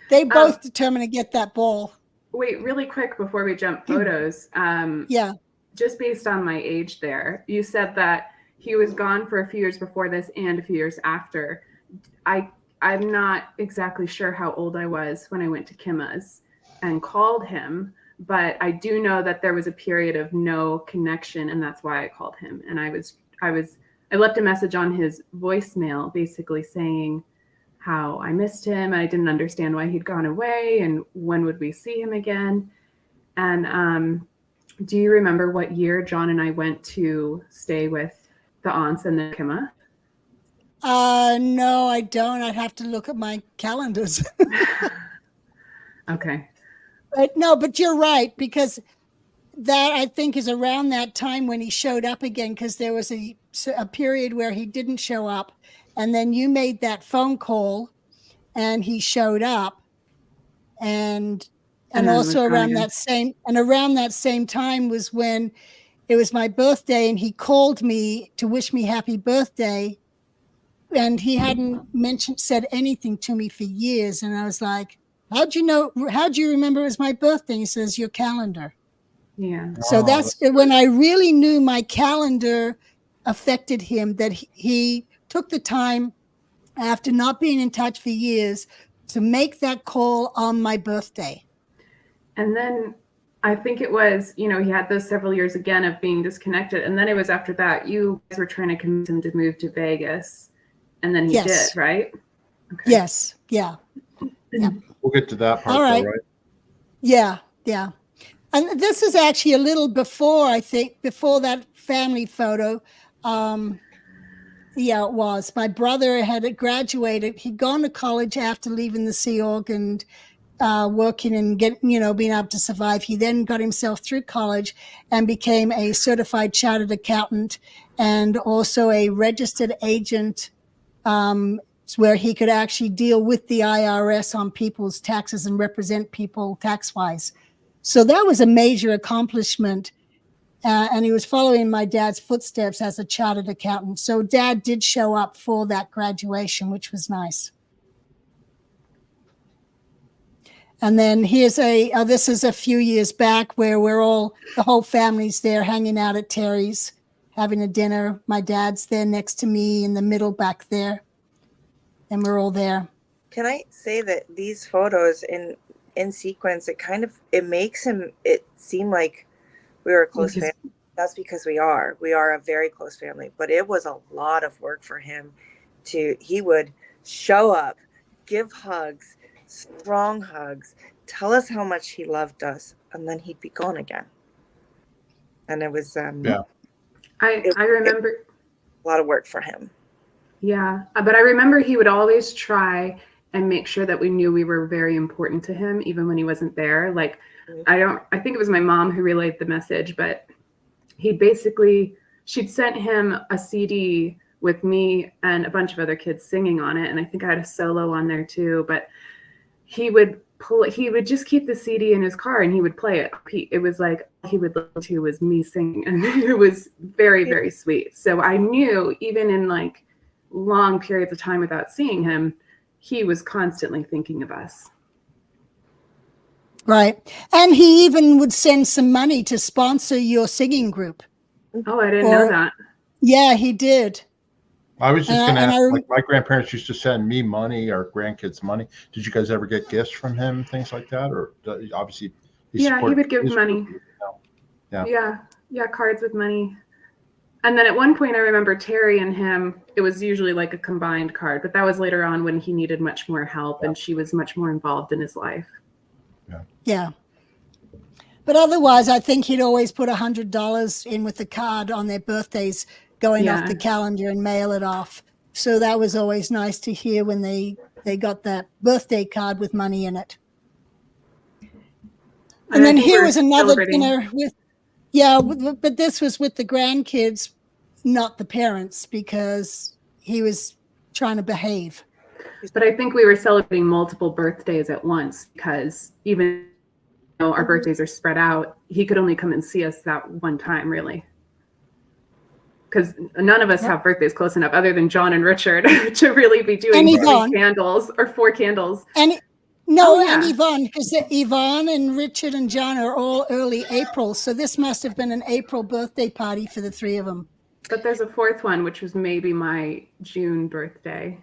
They both determined to get that ball. Wait, really quick before we jump photos. Yeah. Just based on my age there, you said that he was gone for a few years before this and a few years after. I'm not exactly sure how old I was when I went to Kimma's and called him, but I do know that there was a period of no connection, and that's why I called him. And I was I left a message on his voicemail basically saying how I missed him and I didn't understand why he'd gone away and when would we see him again. And do you remember what year John and I went to stay with the aunts and the Kima? No, I don't. I'd have to look at my calendars. Okay. But you're right, because that I think is around that time when he showed up again, because there was a period where he didn't show up, and then you made that phone call and he showed up, and also around that same time was when it was my birthday and he called me to wish me happy birthday, and he hadn't said anything to me for years, and I was like, how'd you remember it was my birthday? He says, your calendar. Yeah. So that's when I really knew my calendar affected him, that he took the time after not being in touch for years to make that call on my birthday. And then I think it was, he had those several years again of being disconnected. And then it was after that, you guys were trying to convince him to move to Vegas. And then he did, right? Okay. Yes. Yeah. Yeah. We'll get to that part, all right. Though, right? Yeah. Yeah. And this is actually a little before, I think, before that family photo. Yeah, it was. My brother had graduated. He'd gone to college after leaving the Sea Org and working and being able to survive. He then got himself through college and became a certified chartered accountant and also a registered agent, where he could actually deal with the IRS on people's taxes and represent people tax-wise. So that was a major accomplishment. And he was following my dad's footsteps as a chartered accountant. So Dad did show up for that graduation, which was nice. And then here's this is a few years back where the whole family's there hanging out at Terry's, having a dinner. My dad's there next to me in the middle back there. And we're all there. Can I say that these photos in sequence, it makes it seem like we were a close family. That's because we are a very close family, but it was a lot of work for him he would show up, give hugs, strong hugs, tell us how much he loved us, and then he'd be gone again. And it was, I remember a lot of work for him. Yeah. But I remember he would always try and make sure that we knew we were very important to him, even when he wasn't there. Like, I think it was my mom who relayed the message, but she'd sent him a CD with me and a bunch of other kids singing on it. And I think I had a solo on there too, but he would just keep the CD in his car and he would play it. It was like, he would listen to was me singing, and it was very, very sweet. So I knew even in like long periods of time without seeing him, he was constantly thinking of us. Right. And he even would send some money to sponsor your singing group. Oh, I didn't know that. Yeah, he did. I was just going to ask, like, my grandparents used to send me money or grandkids money. Did you guys ever get gifts from him, things like that? Or obviously, he would give money. Yeah, cards with money. And then at one point, I remember Terry and him, it was usually like a combined card, but that was later on when he needed much more help and she was much more involved in his life. Yeah. But otherwise, I think he'd always put $100 in with the card on their birthdays, going off the calendar and mail it off. So that was always nice to hear when they got that birthday card with money in it. And then here was another dinner but this was with the grandkids, not the parents, because he was trying to behave. But I think we were celebrating multiple birthdays at once, because even though our birthdays are spread out, he could only come and see us that one time, really. Because none of us have birthdays close enough, other than John and Richard, to really be doing 4 candles. And Yvonne, because Yvonne and Richard and John are all early April, so this must have been an April birthday party for the 3 of them. But there's a 4th one, which was maybe my June birthday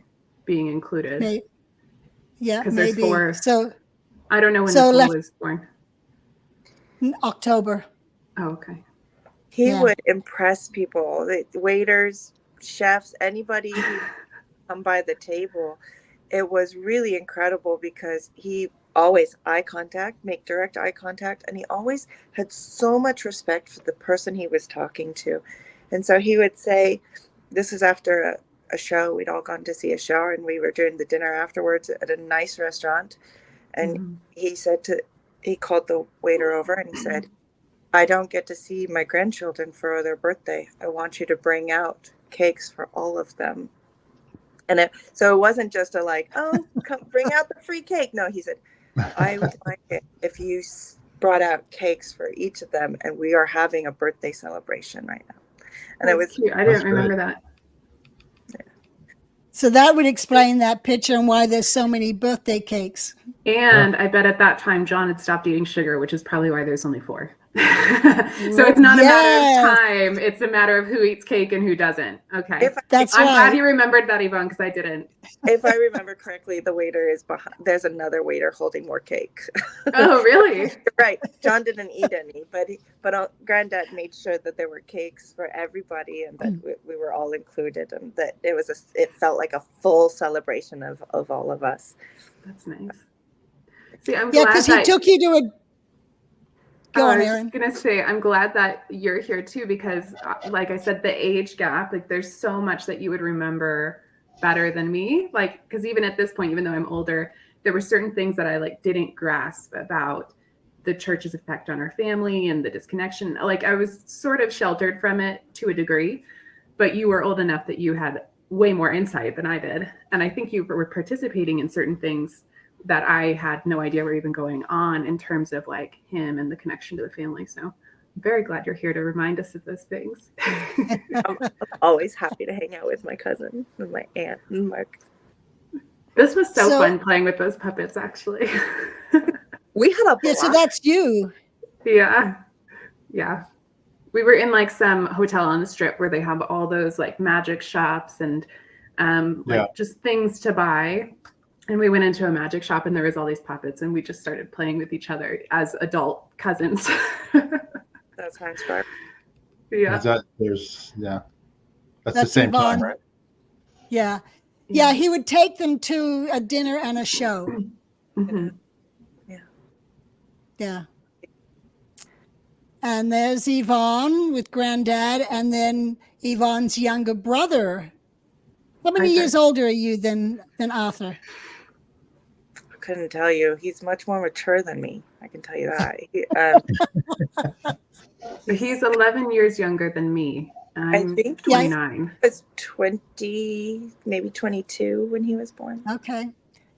being included. Maybe. Because there's 4. So I don't know when Nicole was born. October. Oh, okay. He would impress people, the waiters, chefs, anybody who come by the table. It was really incredible because he always make direct eye contact, and he always had so much respect for the person he was talking to. And so he would say, this is after a show, we'd all gone to see a show, and we were doing the dinner afterwards at a nice restaurant. And he called the waiter over and he said, I don't get to see my grandchildren for their birthday. I want you to bring out cakes for all of them. And so it wasn't just a like, oh, come bring out the free cake. No, he said, I would like it if you brought out cakes for each of them, and we are having a birthday celebration right now. And That's it was cute. I didn't remember that. So that would explain that picture and why there's so many birthday cakes. And I bet at that time John had stopped eating sugar, which is probably why there's only 4. So it's not a matter of time. It's a matter of who eats cake and who doesn't. Okay. I'm glad you remembered that, Yvonne, because I didn't. If I remember correctly, the waiter is behind. There's another waiter holding more cake. Oh, really? Right. John didn't eat any, but Granddad made sure that there were cakes for everybody, and that we were all included, and that it felt like a full celebration of all of us. That's nice. See, I'm glad. Yeah, because he took you to a. Go on, Erin. I was going to say, I'm glad that you're here too, because like I said, the age gap, like there's so much that you would remember better than me. Like, because even at this point, even though I'm older, there were certain things that I like didn't grasp about the church's effect on our family and the disconnection. Like I was sort of sheltered from it to a degree, but you were old enough that you had way more insight than I did. And I think you were participating in certain things that I had no idea were even going on in terms of like him and the connection to the family. So I'm very glad you're here to remind us of those things. I'm always happy to hang out with my cousin and my aunt and Mark. This was so fun playing with those puppets, actually. We had a blast. Yeah, so that's you. Yeah. Yeah. We were in like some hotel on the strip where they have all those like magic shops and like just things to buy. And we went into a magic shop and there was all these puppets and we just started playing with each other as adult cousins. That's nice, right? Yeah. That's the same Yvonne. time, right? Yeah. Yeah, he would take them to a dinner and a show. Mm-hmm. Yeah. And there's Yvonne with Granddad, and then Yvonne's younger brother. How many years older are you than Arthur? I couldn't tell you. He's much more mature than me. I can tell you that. He's 11 years younger than me. I'm 29. He was 20, maybe 22 when he was born. Okay.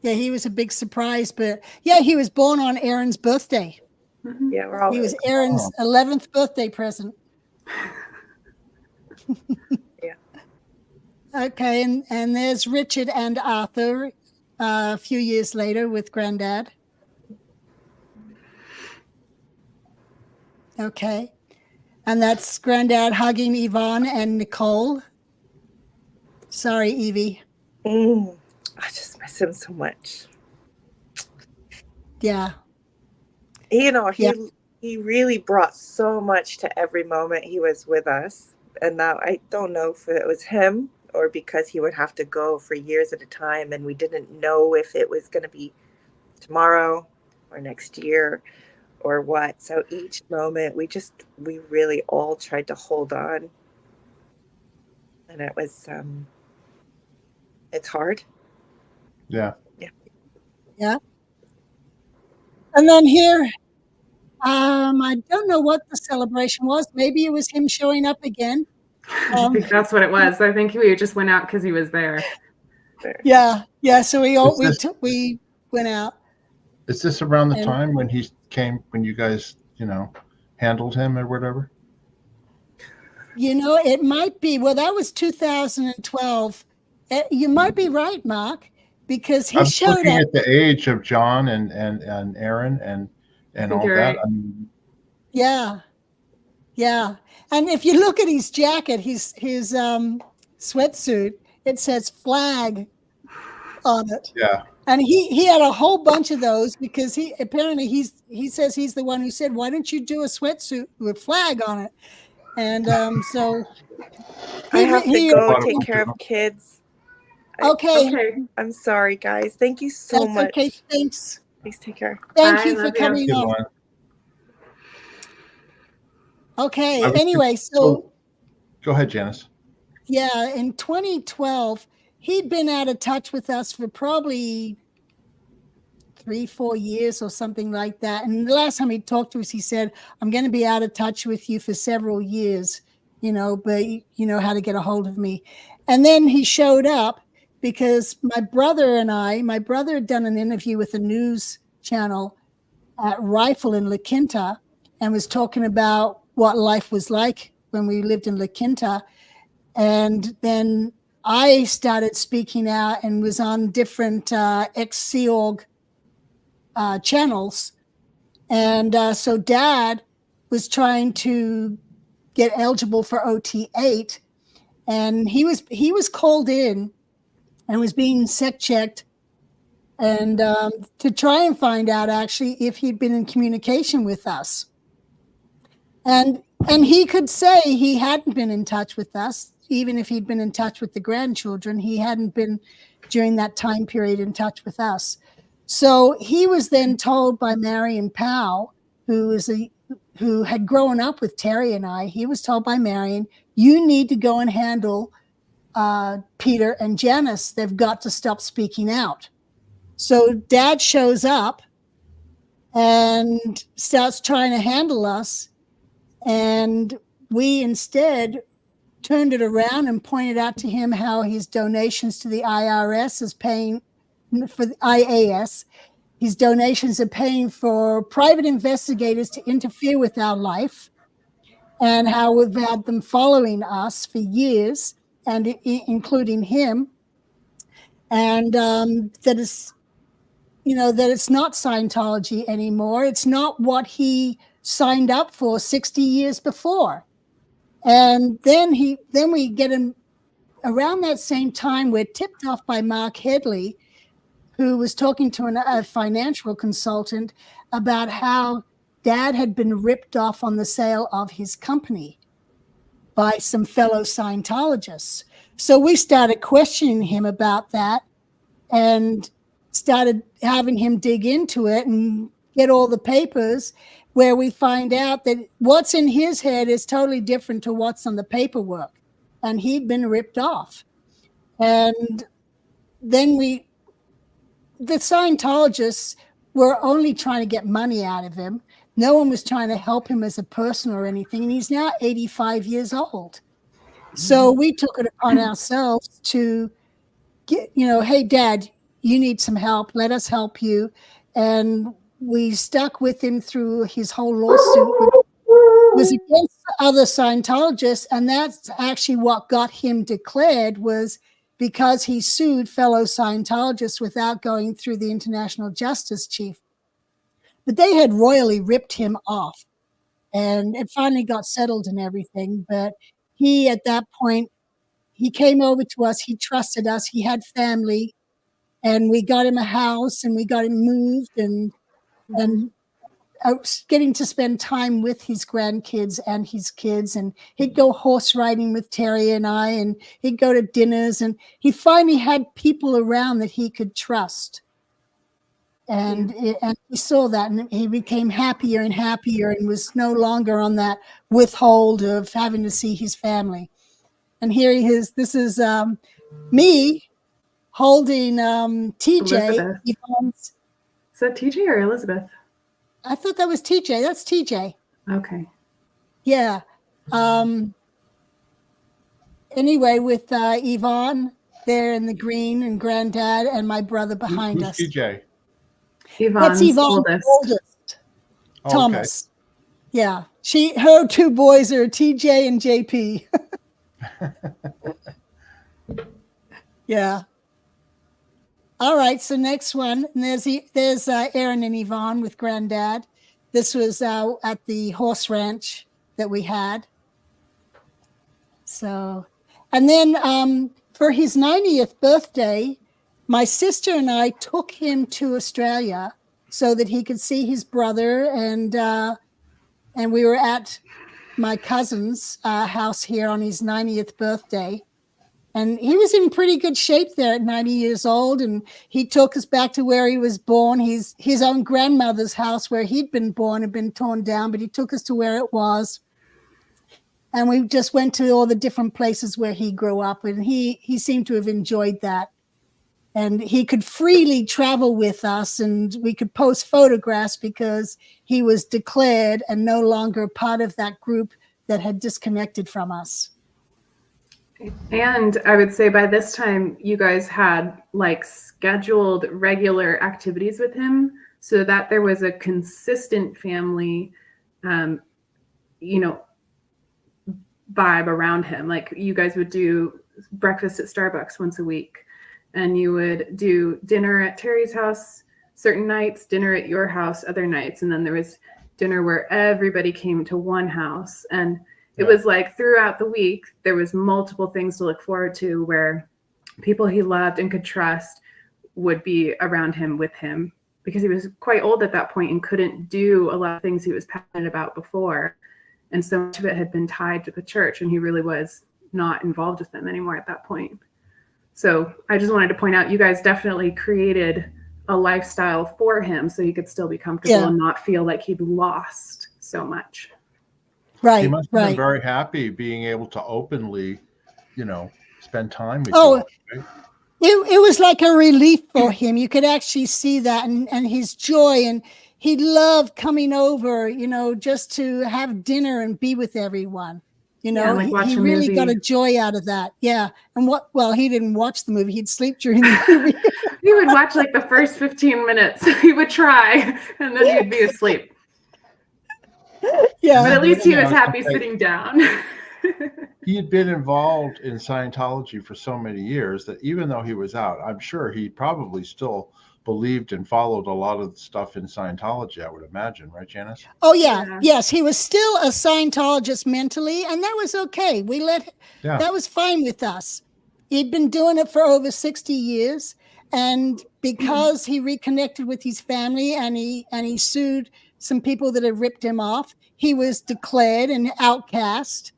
Yeah, he was a big surprise, but yeah, he was born on Erin's birthday. Mm-hmm. Yeah, he was Erin's 11th birthday present. Yeah. Okay, and there's Richard and Arthur a few years later with Granddad. Okay. And that's Granddad hugging Yvonne and Nicole. Sorry, Evie. I just miss him so much. Yeah. He really brought so much to every moment he was with us. And now I don't know if it was him or because he would have to go for years at a time and we didn't know if it was going to be tomorrow or next year or what. So each moment we really all tried to hold on. And it was, it's hard. Yeah. Yeah. And then here, I don't know what the celebration was. Maybe it was him showing up again. I think that's what it was. I think we just went out because he was there. Yeah. So we went out. Is this around the time when he came, when you guys, handled him or whatever? It might be. Well, that was 2012. You might be right, Mark, because he showed up. I'm looking at the age of John and Erin and all that. Right. Yeah. And if you look at his jacket, his sweatsuit, it says flag on it. Yeah. And he had a whole bunch of those because he says he's the one who said, why don't you do a sweatsuit with flag on it? And so I have to go take fun, care of too. kids. Okay. Okay. I'm sorry, guys. Thank you so That's much. okay. Thanks. Please take care. Thank Bye, you for love you. coming Good on. one. Okay. I was Anyway, so go ahead, Janis. yeah, in 2012, he'd been out of touch with us for probably 3-4 years or something like that. And the last time he talked to us, he said, I'm going to be out of touch with you for several years, but you know how to get a hold of me. And then he showed up because my brother had done an interview with a news channel at Rifle in La Quinta and was talking about what life was like when we lived in La Quinta. And then I started speaking out and was on different ex-Sea Org channels. And so Dad was trying to get eligible for OT8, and he was called in and was being sec checked, and to try and find out actually if he'd been in communication with us. And he could say he hadn't been in touch with us, even if he'd been in touch with the grandchildren. He hadn't been during that time period in touch with us. So he was then told by Marion Powell, who had grown up with Terry and I, he was told by Marion, you need to go and handle Peter and Janis. They've got to stop speaking out. So Dad shows up and starts trying to handle us. And we instead turned it around and pointed out to him how his donations to the IRS is paying for the IAS. His donations are paying for private investigators to interfere with our life, and how we've had them following us for years, and including him. And that it's not Scientology anymore. It's not what he signed up for 60 years before. And then we get him around that same time. We're tipped off by Mark Headley, who was talking to a financial consultant about how Dad had been ripped off on the sale of his company by some fellow Scientologists. So we started questioning him about that and started having him dig into it and get all the papers, where we find out that what's in his head is totally different to what's on the paperwork. And he'd been ripped off. And then the Scientologists were only trying to get money out of him. No one was trying to help him as a person or anything. And he's now 85 years old. So we took it upon ourselves to get, hey, Dad, you need some help. Let us help you. And we stuck with him through his whole lawsuit, which was against other Scientologists. And that's actually what got him declared, was because he sued fellow Scientologists without going through the International Justice Chief. But they had royally ripped him off, and it finally got settled and everything. But he, at that point, he came over to us. He trusted us. He had family, and we got him a house, and we got him moved, and getting to spend time with his grandkids and his kids. And he'd go horse riding with Terry and I, and he'd go to dinners, and he finally had people around that he could trust. And he saw that, and he became happier and happier, and was no longer on that withhold of having to see his family. And here he is. This is me holding TJ. Is that TJ or Elizabeth? I thought that was TJ. That's TJ. Okay. Yeah. Anyway, with Yvonne there in the green, and Granddad, and my brother behind us. TJ? Yvonne's That's Yvonne's oldest. Oh, Thomas. Okay. Yeah. Her two boys are TJ and JP. Yeah. All right. So next one, and there's Erin and Yvonne with Granddad. This was at the horse ranch that we had. So, and then for his 90th birthday, my sister and I took him to Australia so that he could see his brother, and we were at my cousin's house here on his 90th birthday. And he was in pretty good shape there at 90 years old. And he took us back to where he was born. His own grandmother's house where he'd been born had been torn down, but he took us to where it was. And we just went to all the different places where he grew up. And he seemed to have enjoyed that. And he could freely travel with us, and we could post photographs because he was declared and no longer part of that group that had disconnected from us. And I would say by this time, you guys had like scheduled regular activities with him so that there was a consistent family, you know, vibe around him. Like you guys would do breakfast at Starbucks once a week, and you would do dinner at Terry's house certain nights, dinner at your house other nights. And then there was dinner where everybody came to one house. And it was like throughout the week, there was multiple things to look forward to where people he loved and could trust would be around him with him, because he was quite old at that point and couldn't do a lot of things he was passionate about before. And so much of it had been tied to the church, and he really was not involved with them anymore at that point. So I just wanted to point out, you guys definitely created a lifestyle for him so he could still be comfortable and not feel like he'd lost so much. Right. He must have been very happy being able to openly, you know, spend time with you. Right? It was like a relief for him. You could actually see that, and his joy, and he loved coming over, you know, just to have dinner and be with everyone. You know, like he really got a joy out of that. Yeah. And he didn't watch the movie. He'd sleep during the movie. He would watch like the first 15 minutes. He would try, and then he'd be asleep. Yeah. But at least he was happy sitting down. He had been involved in Scientology for so many years that even though he was out, I'm sure he probably still believed and followed a lot of the stuff in Scientology, I would imagine, right, Janis? Oh yeah. Yes, he was still a Scientologist mentally, and that was okay. That was fine with us. He'd been doing it for over 60 years, and because he reconnected with his family and he sued some people that had ripped him off, he was declared an outcast,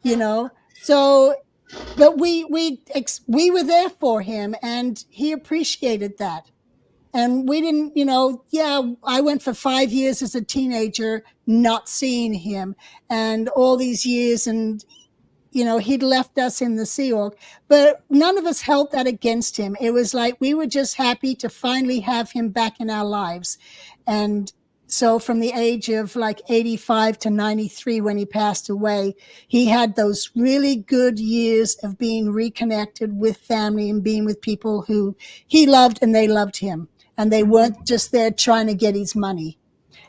you know. So but we were there for him, and he appreciated that. And we didn't, you know, I went for 5 years as a teenager not seeing him, and all these years, and, you know, he'd left us in the Sea Org, but none of us held that against him. It was like we were just happy to finally have him back in our lives. And so from the age of like 85 to 93, when he passed away, he had those really good years of being reconnected with family and being with people who he loved and they loved him. And they weren't just there trying to get his money.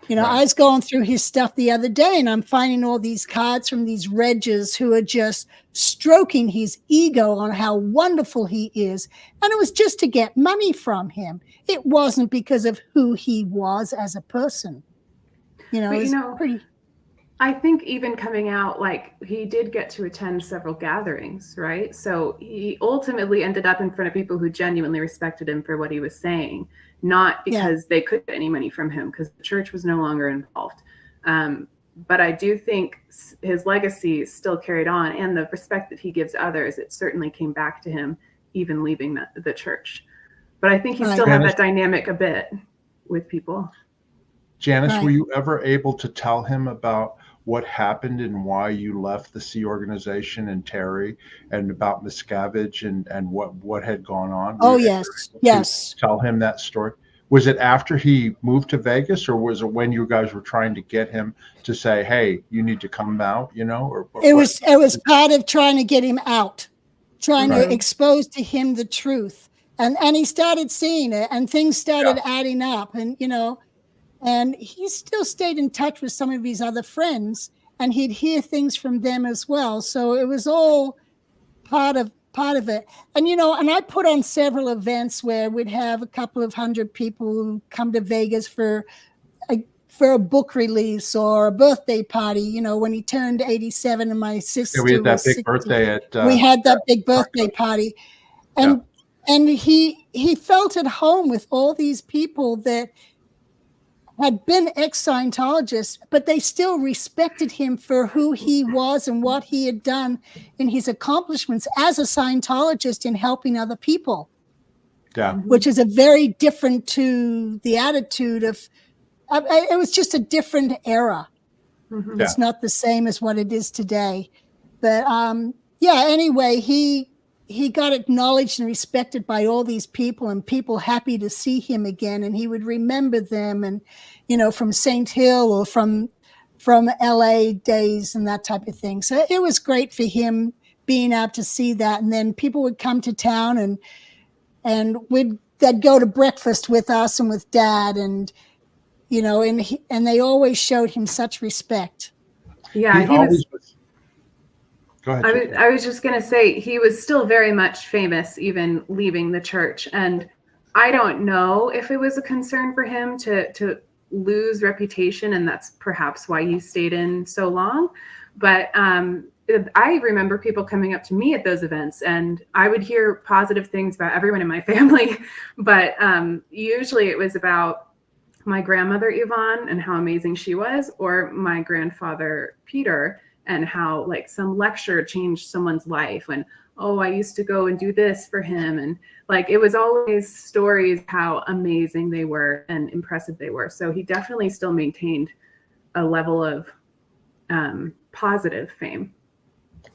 You know, I was going through his stuff the other day, and I'm finding all these cards from these Regis who are just stroking his ego on how wonderful he is. And it was just to get money from him. It wasn't because of who he was as a person. You know, it's pretty. I think even coming out, like, he did get to attend several gatherings, right? So he ultimately ended up in front of people who genuinely respected him for what he was saying, not because they could get any money from him, because the church was no longer involved. But I do think his legacy still carried on, and the respect that he gives others, it certainly came back to him, even leaving the church. But I think he still had that dynamic a bit with people. Janis, were you ever able to tell him about what happened and why you left the Sea organization and Terry, and about Miscavige and what had gone on? Oh, yes. Tell him that story. Was it after he moved to Vegas, or was it when you guys were trying to get him to say, hey, you need to come out, you know? Or it was part of trying to get him out, trying to expose to him the truth. And he started seeing it, and things started adding up, and, you know, and he still stayed in touch with some of his other friends, and he'd hear things from them as well. So it was all part of it. And, you know, and I put on several events where we'd have a couple of hundred people who come to Vegas for a book release or a birthday party. You know, when he turned 87 and my sister we had that was big 60, birthday at we had that big birthday party. And he felt at home with all these people that had been ex-Scientologists, but they still respected him for who he was and what he had done in his accomplishments as a Scientologist in helping other people. Yeah. Which is a very different to the attitude of, it was just a different era. Mm-hmm. It's not the same as what it is today. But yeah, anyway, he got acknowledged and respected by all these people, and people happy to see him again. And he would remember them, and, you know, from St. Hill or from LA days and that type of thing. So it was great for him being out to see that. And then people would come to town, and they'd go to breakfast with us and with Dad, and, you know, and they always showed him such respect. Yeah, he always was. Go ahead. I was just going to say, he was still very much famous, even leaving the church. And I don't know if it was a concern for him to lose reputation, and that's perhaps why he stayed in so long. But I remember people coming up to me at those events, and I would hear positive things about everyone in my family. But usually it was about my grandmother, Yvonne, and how amazing she was, or my grandfather, Peter, and how like some lecture changed someone's life. And, oh, I used to go and do this for him. And like, it was always stories how amazing they were and impressive they were. So he definitely still maintained a level of positive fame.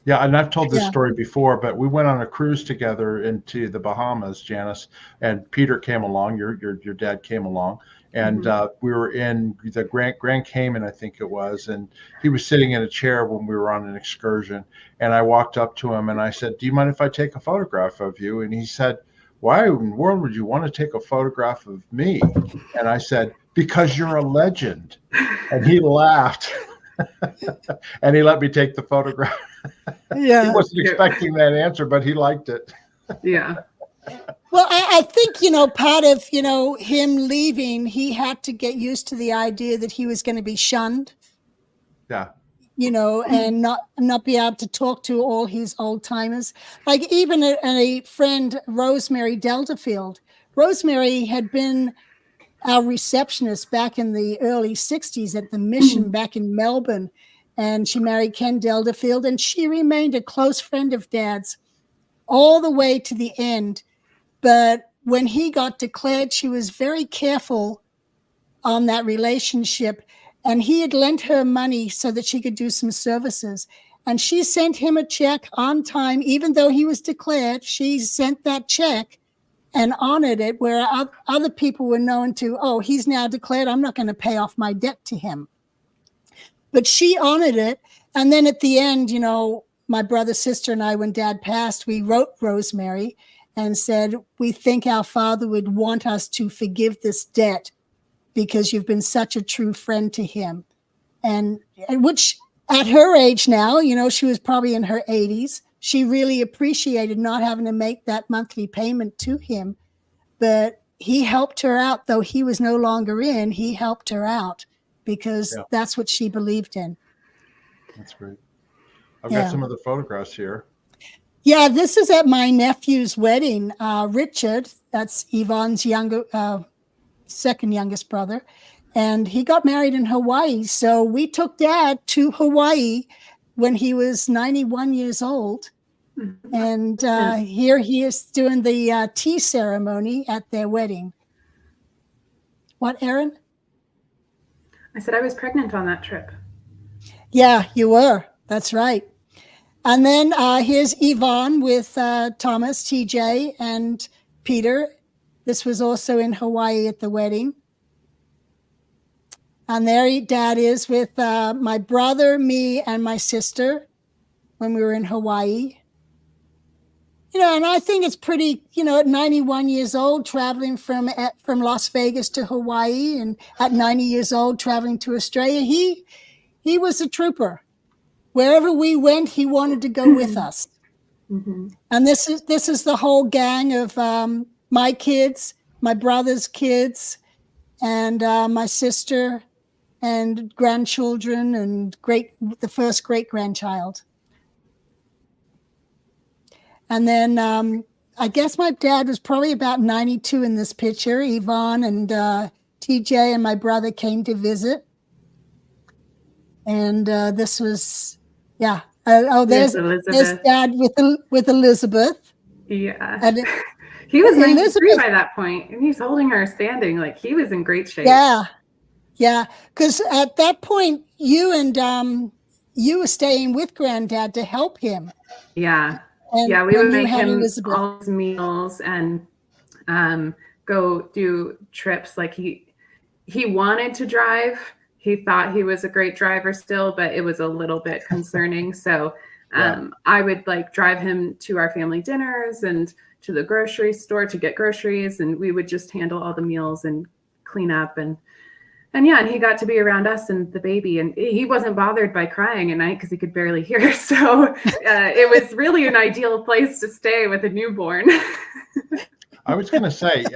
Yeah, and I've told this story before, but we went on a cruise together into the Bahamas, Janis, and Peter came along. Your dad came along, and we were in the Grand Cayman, I think it was, and he was sitting in a chair when we were on an excursion. And I walked up to him and I said, "Do you mind if I take a photograph of you?" And he said, "Why in the world would you want to take a photograph of me?" And I said, "Because you're a legend." And he laughed. And he let me take the photograph. Yeah. He wasn't expecting that answer, but he liked it. Yeah. Well, I think, you know, part of, you know, him leaving, he had to get used to the idea that he was going to be shunned. Yeah. You know, and not be able to talk to all his old timers. Like even a friend, Rosemary Deltafield. Rosemary had been our receptionist back in the early 60s at the Mission back in Melbourne. And she married Ken Deltafield, and she remained a close friend of Dad's all the way to the end. But when he got declared, she was very careful on that relationship. And he had lent her money so that she could do some services. And she sent him a check on time, even though he was declared. She sent that check and honored it, where other people were known to, oh, he's now declared, I'm not going to pay off my debt to him. But she honored it. And then at the end, you know, my brother, sister, and I, when Dad passed, we wrote Rosemary and said, we think our father would want us to forgive this debt because you've been such a true friend to him. And which at her age now, you know, she was probably in her 80s. She really appreciated not having to make that monthly payment to him. But he helped her out, though he was no longer in. He helped her out because that's what she believed in. That's great. I've got some of the photographs here. Yeah, this is at my nephew's wedding. Richard, that's Yvonne's second youngest brother, and he got married in Hawaii. So we took Dad to Hawaii when he was 91 years old. And here he is doing the tea ceremony at their wedding. What, Erin? I said I was pregnant on that trip. Yeah, you were. That's right. And then here's Yvonne with Thomas, TJ, and Peter. This was also in Hawaii at the wedding. And there Dad is with my brother, me, and my sister when we were in Hawaii. You know, and I think it's pretty, you know, at 91 years old, traveling from Las Vegas to Hawaii, and at 90 years old, traveling to Australia. He was a trooper. Wherever we went, he wanted to go with us. Mm-hmm. And this is the whole gang of my kids, my brother's kids, and my sister, and grandchildren, and the first great-grandchild. And then I guess my dad was probably about 92 in this picture. Yvonne and TJ and my brother came to visit. And this was, yeah. There's Dad with Elizabeth. Yeah. And he was 93 by that point, and he's holding her standing. Like, he was in great shape. Yeah. Yeah. Because at that point, you were staying with Granddad to help him. Yeah. And yeah, we would make him Elizabeth. all his meals and go do trips. Like, he wanted to drive. He thought he was a great driver still, but it was a little bit concerning. So I would like drive him to our family dinners and to the grocery store to get groceries. And we would just handle all the meals and clean up. And he got to be around us and the baby. And he wasn't bothered by crying at night because he could barely hear. So it was really an ideal place to stay with a newborn. I was going to say,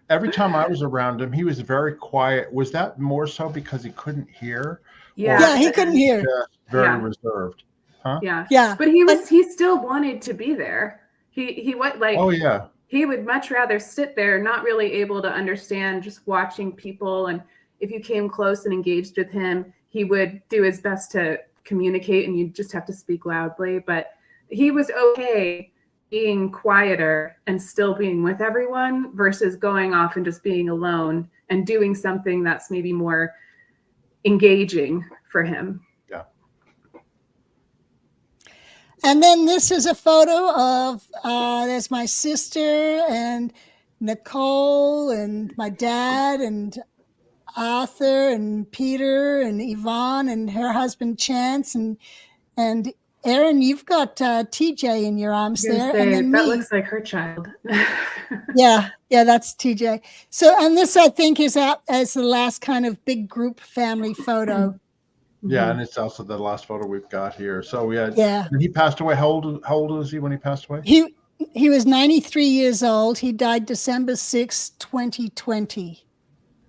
every time I was around him, he was very quiet. Was that more so because he couldn't hear? Yeah, he couldn't hear. Very reserved. Huh? Yeah. But he still wanted to be there. He went like, oh yeah. He would much rather sit there, not really able to understand, just watching people. And if you came close and engaged with him, he would do his best to communicate, and you just have to speak loudly. But he was okay being quieter and still being with everyone versus going off and just being alone and doing something that's maybe more engaging for him. Yeah. And then this is a photo of, there's my sister and Nicole and my dad and Arthur and Peter and Yvonne and her husband Chance and Erin, you've got TJ in your arms there. And then that looks like her child. yeah, that's TJ. So, and this I think is out as the last kind of big group family photo. Yeah, and it's also the last photo we've got here. So we had, and he passed away. How old was he when he passed away? He was 93 years old. He died December 6, 2020.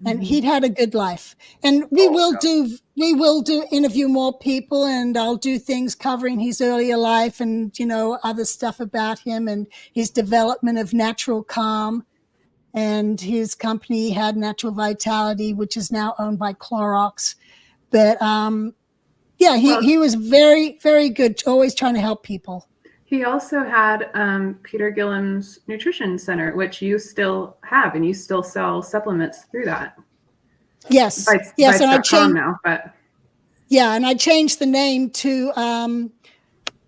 And he'd had a good life. And we will interview more people, and I'll do things covering his earlier life and, other stuff about him and his development of Natural Calm. And his company had Natural Vitality, which is now owned by Clorox. But he was very, very good, always trying to help people. He also had Peter Gillham's Nutrition Center, which you still have, and you still sell supplements through that. Yes, yes, and I changed now, but and I changed the name to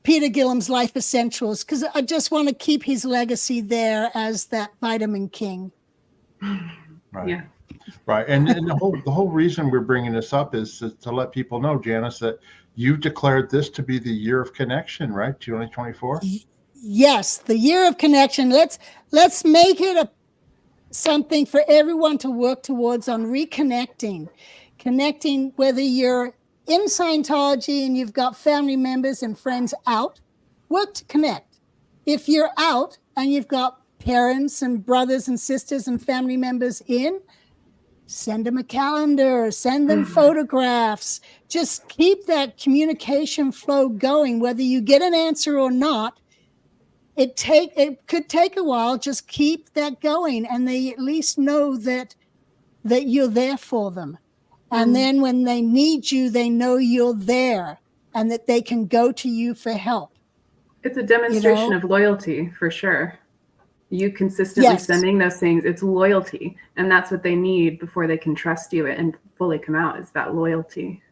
Peter Gillham's Life Essentials because I just want to keep his legacy there as that vitamin king. Right. Yeah. Right, and the whole reason we're bringing this up is to let people know, Janis, that you declared this to be the year of connection, right? 2024. Yes, the year of connection. Let's make it something for everyone to work towards on reconnecting, connecting. Whether you're in Scientology and you've got family members and friends out, work to connect. If you're out and you've got parents and brothers and sisters and family members in, send them a calendar, send them photographs. Just keep that communication flow going, whether you get an answer or not. It could take a while. Just keep that going, and they at least know that you're there for them. And then when they need you, they know you're there and that they can go to you for help. It's a demonstration of loyalty for sure. You consistently sending those things, it's loyalty. And that's what they need before they can trust you and fully come out, is that loyalty.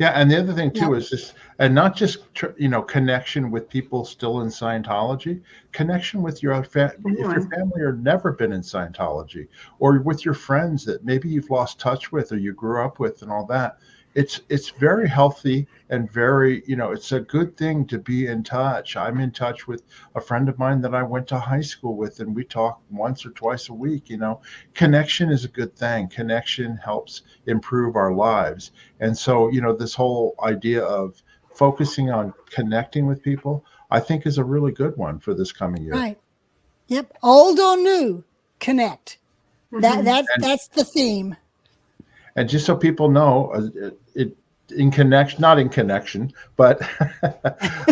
Yeah, and the other thing too is just, and not just connection with people still in Scientology, connection with your if your family or never been in Scientology, or with your friends that maybe you've lost touch with or you grew up with and all that. It's very healthy and very, it's a good thing to be in touch. I'm in touch with a friend of mine that I went to high school with, and we talk once or twice a week. Connection is a good thing. Connection helps improve our lives. And so, this whole idea of focusing on connecting with people, I think is a really good one for this coming year. Right. Yep. Old or new, connect. That's the theme. And just so people know, not in connection, but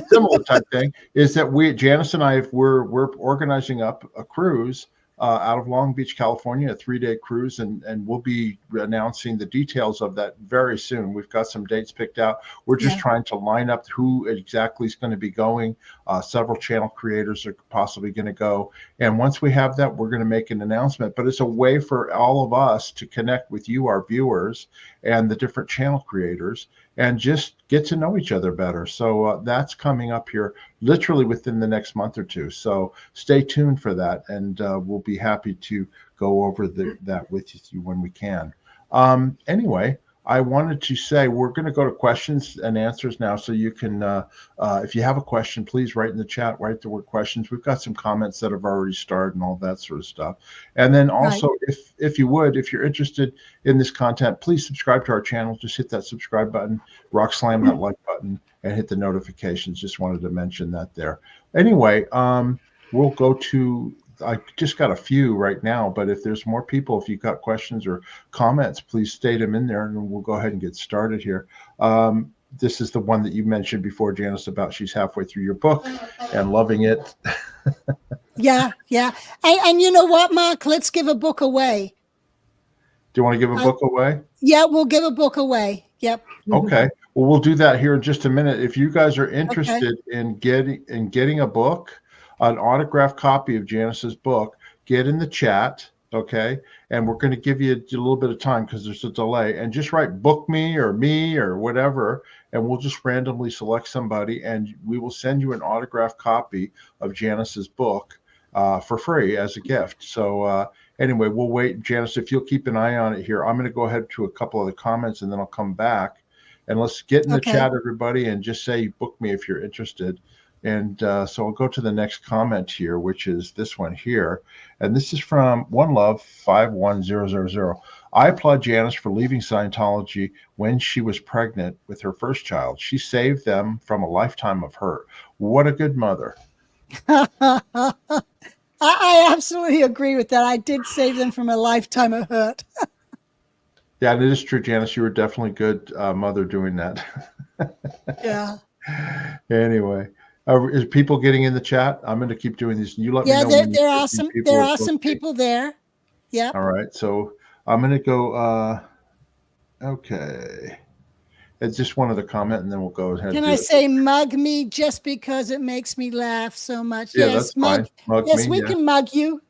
similar type thing, is that Janis and I, we're organizing up a cruise out of Long Beach, California, a 3-day cruise, and we'll be announcing the details of that very soon. We've got some dates picked out. We're just trying to line up who exactly is going to be going. Several channel creators are possibly going to go. And once we have that, we're going to make an announcement. But it's a way for all of us to connect with you, our viewers, and the different channel creators, and just get to know each other better. So that's coming up here literally within the next month or two. So stay tuned for that, and we'll be happy to go over that with you when we can. Anyway, I wanted to say we're going to go to questions and answers now. So you can, if you have a question, please write in the chat, write the word questions. We've got some comments that have already started and all that sort of stuff. And then also, if you're interested in this content, please subscribe to our channel. Just hit that subscribe button, rock slam that like button, and hit the notifications. Just wanted to mention that there. Anyway, we'll go to, I just got a few right now, but if there's more people, if you've got questions or comments, please state them in there, and we'll go ahead and get started here. This is the one that you mentioned before, Janis, about she's halfway through your book and loving it. Yeah. And you know what, Mark? Let's give a book away. Do you want to give a book away? Yeah, we'll give a book away. Yep. Okay. Well, we'll do that here in just a minute. If you guys are interested in getting a book, an autographed copy of Janis's book, get in the chat, okay? And we're going to give you a little bit of time because there's a delay. And just write book me or whatever, and we'll just randomly select somebody, and we will send you an autographed copy of Janis's book for free as a gift. So anyway, we'll wait. Janis, if you'll keep an eye on it here, I'm going to go ahead to a couple of the comments, and then I'll come back. And let's get in the chat, everybody, and just say book me if you're interested. And so I'll go to the next comment here, which is this one here. And this is from One Love 51000. I applaud Janis for leaving Scientology when she was pregnant with her first child. She saved them from a lifetime of hurt. What a good mother. I absolutely agree with that. I did save them from a lifetime of hurt. Yeah, and it is true, Janis. You were definitely a good mother doing that. Yeah. Anyway. Is people getting in the chat? I'm going to keep doing these. You let me know. Yeah, there are some people there. Yeah. All right. So I'm going to go. Okay. It's just one other comment, and then we'll go ahead. Can I say mug me just because it makes me laugh so much? Yeah, yes, that's fine. Mug yes, me, we can mug you.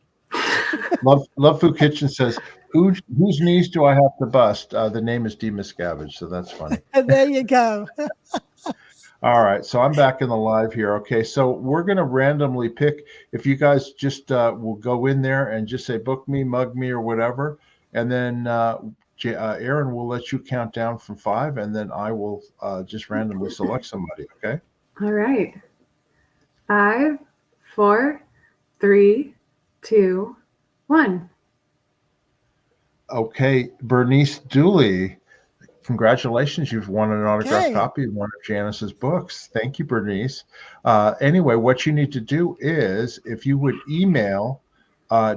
Love Food Kitchen says, whose knees do I have to bust? The name is D. Miscavige, so that's funny. There you go. All right, so I'm back in the live here. Okay, so we're going to randomly pick, if you guys just will go in there and just say book me, mug me, or whatever, and then Erin will let you count down from 5, and then I will just randomly select somebody, okay? All right. 5, 4, 3, 2, 1. Okay, Bernice Dooley. Congratulations, you've won an autographed copy of one of Janis's books. Thank you, Bernice. Anyway, what you need to do is, if you would email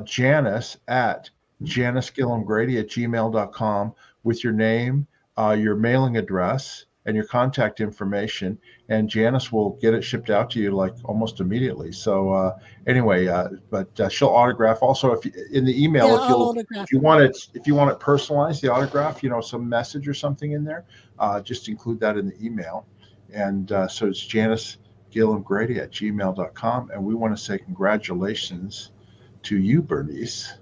Janis at janisgillhamgrady@gmail.com with your name, your mailing address, and your contact information, and Janis will get it shipped out to you like almost immediately. So anyway, but she'll autograph. Also, if you, in the email, if you want it personalized, the autograph, some message or something in there, just include that in the email. And so it's janisgillhamgrady@gmail.com, and we want to say congratulations to you, Bernice.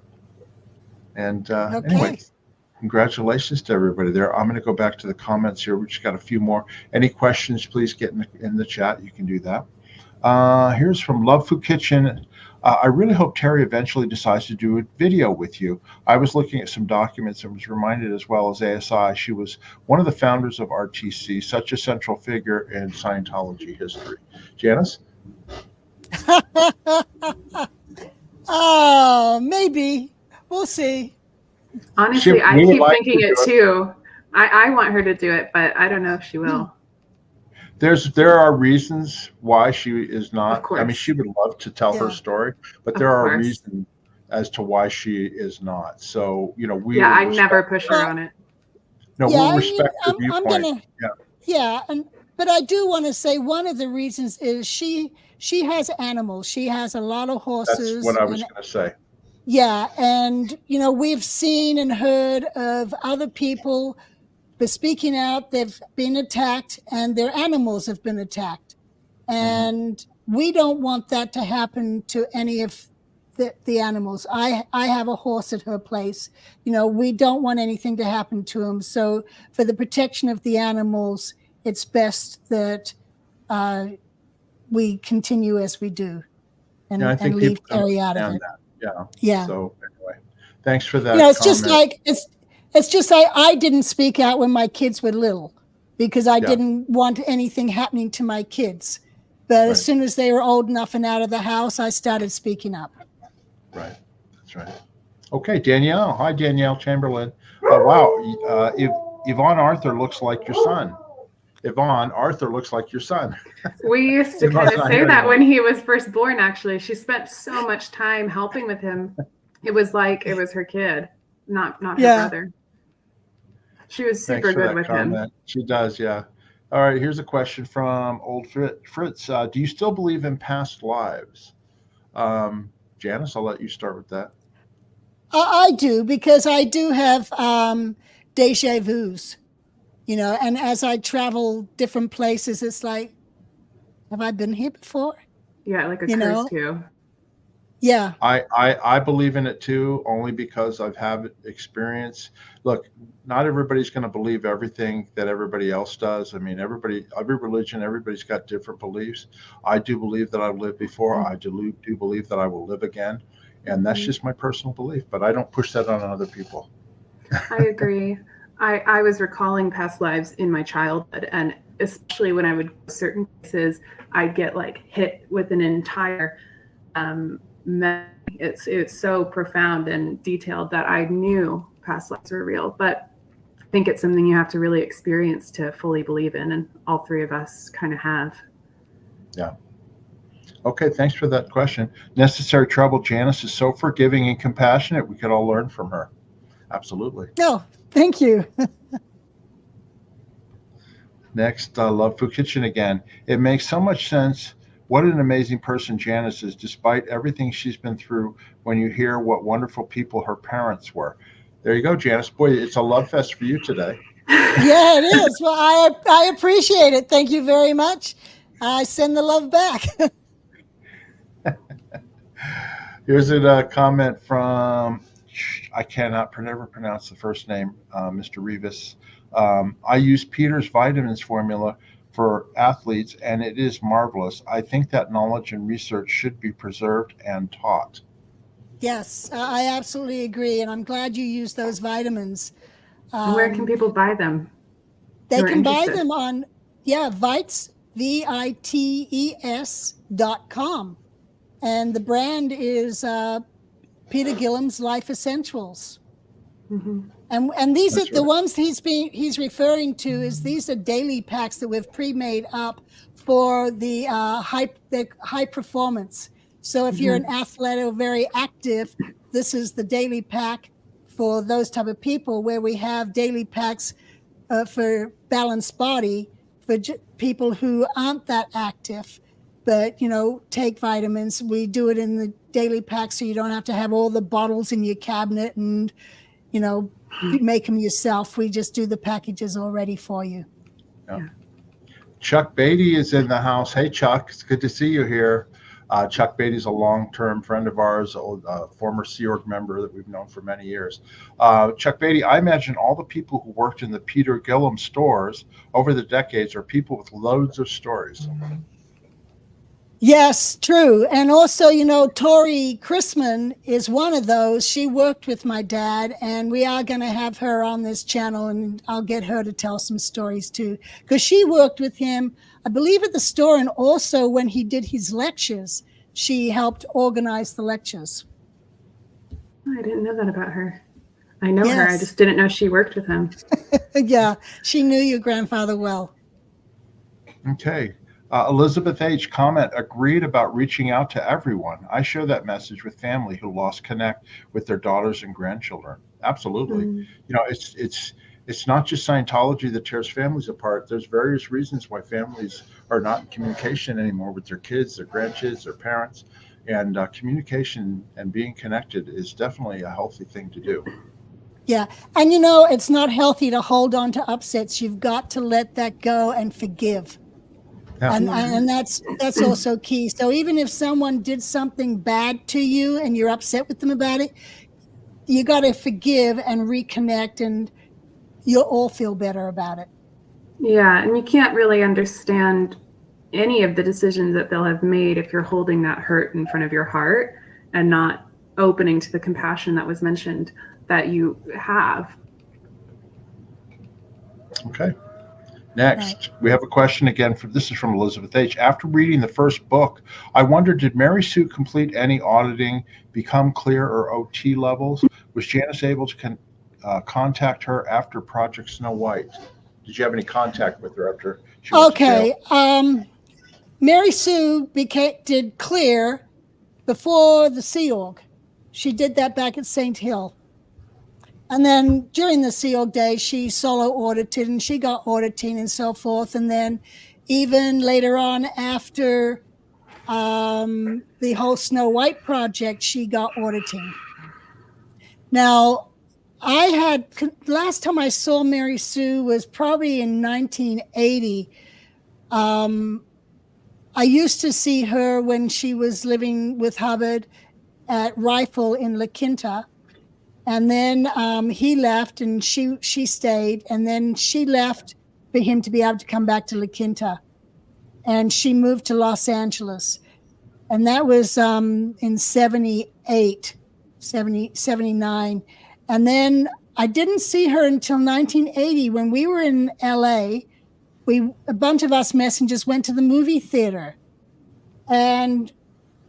And anyway. Congratulations to everybody there. I'm going to go back to the comments here. We just got a few more. Any questions, please get in the chat. You can do that. Here's from Love Food Kitchen. I really hope Terry eventually decides to do a video with you. I was looking at some documents and was reminded, as well as ASI, she was one of the founders of RTC, such a central figure in Scientology history. Janis? Oh, maybe. We'll see. Honestly, I keep thinking it too. I want her to do it, but I don't know if she will. There are reasons why she is not. Of course. I mean, she would love to tell her story, but there are reasons as to why she is not. So, we. Yeah, I never push her on it. No, we'll respect her viewpoint. But I do want to say one of the reasons is she has animals. She has a lot of horses. That's what I was going to say. Yeah. And, we've seen and heard of other people for speaking out. They've been attacked and their animals have been attacked. And we don't want that to happen to any of the animals. I have a horse at her place. We don't want anything to happen to him. So for the protection of the animals, it's best that we continue as we do and, I think and leave people Terry out of understand it. that. Yeah. Yeah. So anyway, thanks for that. It's just like it's just like I didn't speak out when my kids were little because I didn't want anything happening to my kids. But as soon as they were old enough and out of the house, I started speaking up. Right. That's right. Okay, Danielle. Hi, Danielle Chamberlain. Wow. Yvonne Arthur looks like your son. Yvonne Arthur looks like your son. We used to kind of say that when he was first born, actually. She spent so much time helping with him. It was like it was her kid, not her brother. She was super good with him. She does, yeah. All right, here's a question from old Fritz. Do you still believe in past lives? Janis, I'll let you start with that. I do, because I do have deja vus, and as I travel different places, it's like, have I been here before? Yeah, like a cruise too. Yeah. I believe in it too, only because I've had experience. Look, not everybody's going to believe everything that everybody else does. I mean, every religion, everybody's got different beliefs. I do believe that I've lived before. I do believe that I will live again. And that's just my personal belief, but I don't push that on other people. I agree. I was recalling past lives in my childhood, and especially when I would go to certain places, I'd get like hit with an entire it's so profound and detailed that I knew past lives were real, but I think it's something you have to really experience to fully believe in, and all three of us kind of have. Yeah. Okay, thanks for that question. Necessary Trouble. Janis is so forgiving and compassionate. We could all learn from her. Absolutely. No, thank you. Next, Love Food Kitchen again. It makes so much sense. What an amazing person Janis is, despite everything she's been through, when you hear what wonderful people her parents were. There you go, Janis. Boy, it's a love fest for you today. Yeah, it is. Well, I appreciate it. Thank you very much. I send the love back. Here's a comment from, I cannot never pronounce the first name, Mr. Rivas. I use Peter's vitamins formula for athletes, and it is marvelous. I think that knowledge and research should be preserved and taught. Yes, I absolutely agree, and I'm glad you use those vitamins. Where can people buy them? They can buy them on, Vites, VITES.com. And the brand is Peter Gillham's Life Essentials. Mm-hmm. And these are the ones he's referring to. These are daily packs that we've pre-made up for the high performance. So if you're an athlete or very active, this is the daily pack for those type of people, where we have daily packs for balanced body for people who aren't that active, but take vitamins. We do it in the daily pack, so you don't have to have all the bottles in your cabinet and make them yourself. We just do the packages already for you. Yeah. Chuck Beatty is in the house. Hey, Chuck, it's good to see you here. Chuck Beatty's a long-term friend of ours, a former Sea Org member that we've known for many years. Chuck Beatty, I imagine all the people who worked in the Peter Gillham stores over the decades are people with loads of stories. Yes, true. And also, Tori Chrisman is one of those. She worked with my dad, and we are going to have her on this channel, and I'll get her to tell some stories too, because she worked with him, I believe, at the store, and also when he did his lectures, she helped organize the lectures. I didn't know that about her. I know her. I just didn't know she worked with him. Yeah, she knew your grandfather well. Okay. Elizabeth H. comment, agreed about reaching out to everyone. I share that message with family who lost connect with their daughters and grandchildren. Absolutely. It's not just Scientology that tears families apart. There's various reasons why families are not in communication anymore with their kids, their grandkids, their parents. And communication and being connected is definitely a healthy thing to do. Yeah. And it's not healthy to hold on to upsets. You've got to let that go and forgive. Yeah. And that's also key. So even if someone did something bad to you and you're upset with them about it, you got to forgive and reconnect, and you'll all feel better about it. Yeah. And you can't really understand any of the decisions that they'll have made if you're holding that hurt in front of your heart and not opening to the compassion that was mentioned that you have. Okay. Next, we have a question again. This is from Elizabeth H. After reading the first book, I wondered, did Mary Sue complete any auditing, become clear or OT levels? Was Janis able to contact her after Project Snow White? Did you have any contact with her after she went to jail? Mary Sue did clear before the Sea Org. She did that back at St. Hill. And then during the Sea Org day, she solo audited and she got auditing and so forth. And then even later on, after the whole Snow White project, she got auditing. Now, last time I saw Mary Sue was probably in 1980. I used to see her when she was living with Hubbard at Rifle in La Quinta. And then he left and she stayed. And then she left for him to be able to come back to La Quinta. And she moved to Los Angeles. And that was in 78, 79. And then I didn't see her until 1980 when we were in LA. A bunch of us messengers went to the movie theater. And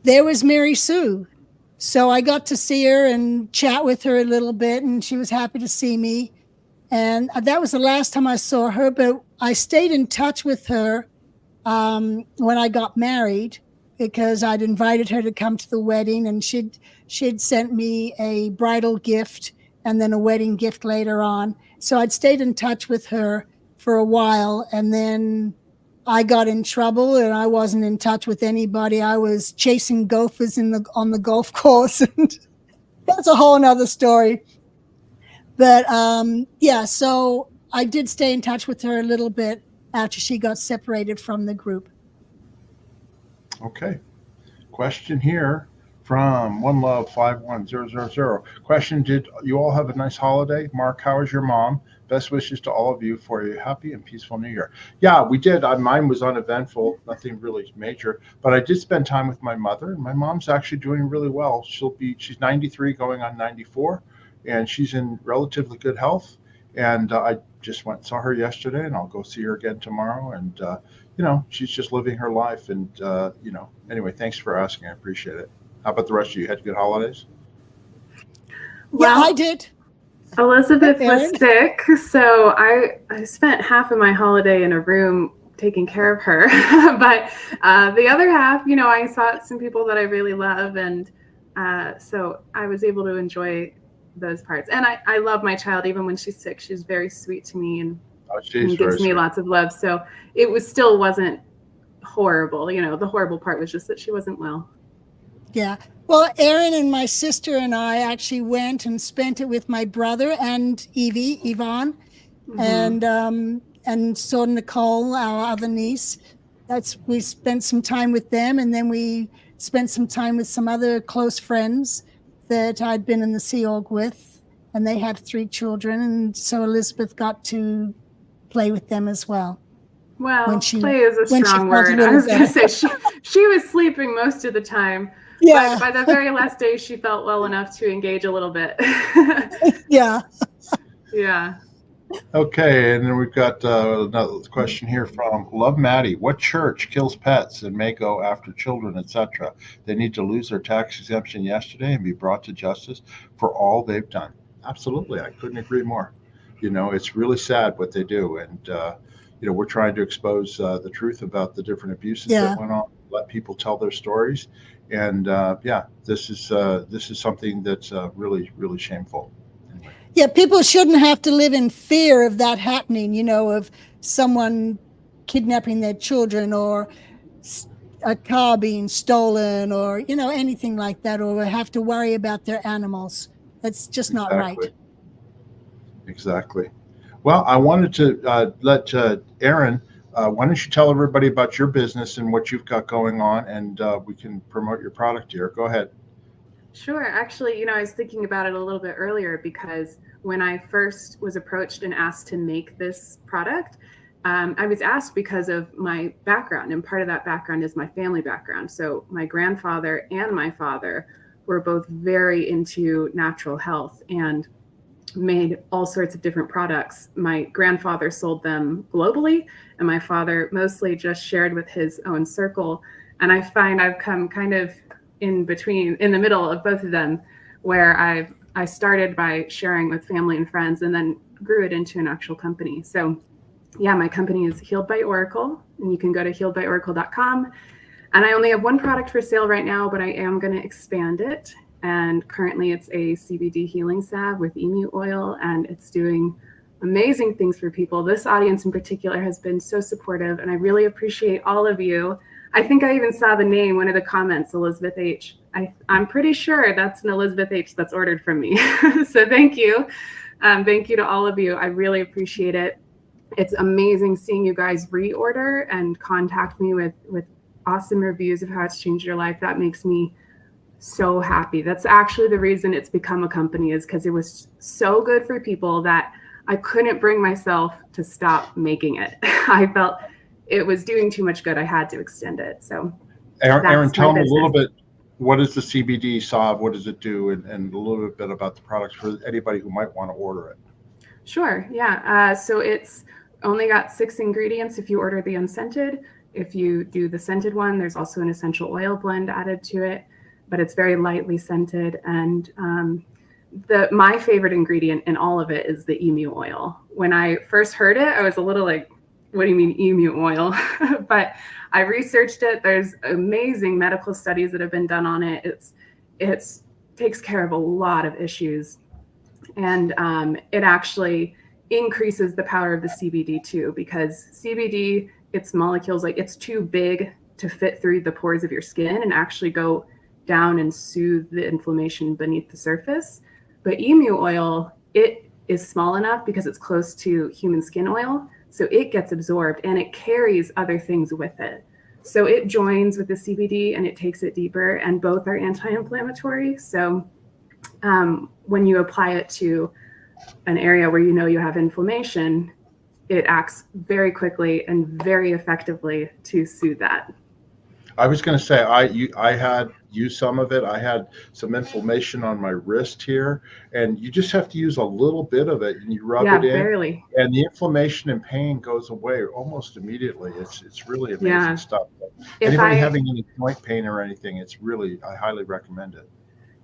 there was Mary Sue. So I got to see her and chat with her a little bit, and she was happy to see me. And that was the last time I saw her, but I stayed in touch with her when I got married, because I'd invited her to come to the wedding, and she'd sent me a bridal gift and then a wedding gift later on. So I'd stayed in touch with her for a while, and then I got in trouble and I wasn't in touch with anybody. I was chasing gophers on the golf course, and that's a whole nother story. But so I did stay in touch with her a little bit after she got separated from the group. Okay. Question here from OneLove51000. Question, did you all have a nice holiday? Mark, how is your mom? Best wishes to all of you for a happy and peaceful New Year. Yeah, we did. Mine was uneventful, nothing really major, but I did spend time with my mother, and my mom's actually doing really well. She's 93 going on 94, and she's in relatively good health. And I just went and saw her yesterday, and I'll go see her again tomorrow. And, she's just living her life. And, anyway, thanks for asking. I appreciate it. How about the rest of you? Had good holidays? Well, yeah, I did. Elizabeth was sick, so I spent half of my holiday in a room taking care of her. But the other half, I saw some people that I really love, and so I was able to enjoy those parts. And I love my child. Even when she's sick, she's very sweet to me and gives me lots of love. So it wasn't horrible. The horrible part was just that she wasn't well. Yeah. Well, Erin and my sister and I actually went and spent it with my brother and Yvonne, and saw Nicole, our other niece. We spent some time with them, and then we spent some time with some other close friends that I'd been in the Sea Org with, and they had 3 children, and so Elizabeth got to play with them as well. Well, play is a strong word. I was going to say she was sleeping most of the time. Yeah. By the very last day, she felt well enough to engage a little bit. Yeah. Yeah. Okay, and then we've got another question here from Love Maddie. What church kills pets and may go after children, etc.? They need to lose their tax exemption yesterday and be brought to justice for all they've done. Absolutely, I couldn't agree more. It's really sad what they do, and we're trying to expose the truth about the different abuses that went on. Let people tell their stories, and this is something that's really, really shameful. Anyway. Yeah, people shouldn't have to live in fear of that happening. Of someone kidnapping their children or a car being stolen or, anything like that, or have to worry about their animals. That's just not right. Exactly. Well, I wanted to let Erin, why don't you tell everybody about your business and what you've got going on, and we can promote your product here. Go ahead. Sure. Actually, I was thinking about it a little bit earlier because when I first was approached and asked to make this product, I was asked because of my background, and part of that background is my family background. So my grandfather and my father were both very into natural health and made all sorts of different products. My grandfather sold them globally, and my father mostly just shared with his own circle. And I find I've come kind of in the middle of both of them, where I started by sharing with family and friends and then grew it into an actual company. So yeah, my company is Healed by Oracle, and you can go to healedbyoracle.com. And I only have one product for sale right now, but I am going to expand it. And currently it's a CBD healing salve with emu oil, and it's doing amazing things for people. This audience in particular has been so supportive, and I really appreciate all of you. I think I even saw the name, one of the comments, Elizabeth H. I'm pretty sure that's an Elizabeth H. that's ordered from me. So thank you. Thank you to all of you. I really appreciate it. It's amazing seeing you guys reorder and contact me with awesome reviews of how it's changed your life. That makes me so happy. That's actually the reason it's become a company, is because it was so good for people that I couldn't bring myself to stop making it. I felt it was doing too much good. I had to extend it. So Erin, tell me a little bit, what is the CBD salve? What does it do? And a little bit about the products for anybody who might want to order it. Sure. Yeah. So it's only got 6 ingredients if you order the unscented. If you do the scented one, there's also an essential oil blend added to it, but it's very lightly scented. And my favorite ingredient in all of it is the emu oil. When I first heard it, I was a little like, what do you mean emu oil? But I researched it. There's amazing medical studies that have been done on it. It takes care of a lot of issues. And it actually increases the power of the CBD too, because CBD, its molecules, like, it's too big to fit through the pores of your skin and actually go down and soothe the inflammation beneath the surface. But emu oil, it is small enough because it's close to human skin oil. So it gets absorbed and it carries other things with it. So it joins with the CBD and it takes it deeper, and both are anti-inflammatory. So when you apply it to an area where you have inflammation, it acts very quickly and very effectively to soothe that. I was going to say, I had used some of it. I had some inflammation on my wrist here, and you just have to use a little bit of it, and you rub it in, barely. And the inflammation and pain goes away almost immediately. It's really amazing stuff. Anybody having any joint pain or anything, I highly recommend it.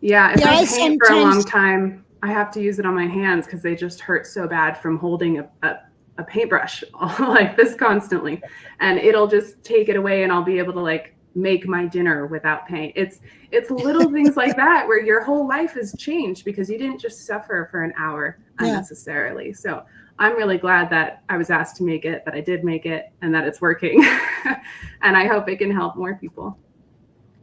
Yeah, if I paint for a long time, I have to use it on my hands because they just hurt so bad from holding a paintbrush like this constantly, and it'll just take it away, and I'll be able to make my dinner without pain. It's little things like that where your whole life has changed because you didn't just suffer for an hour unnecessarily. So I'm really glad that I was asked to make it, that I did make it, and that it's working. And I hope it can help more people.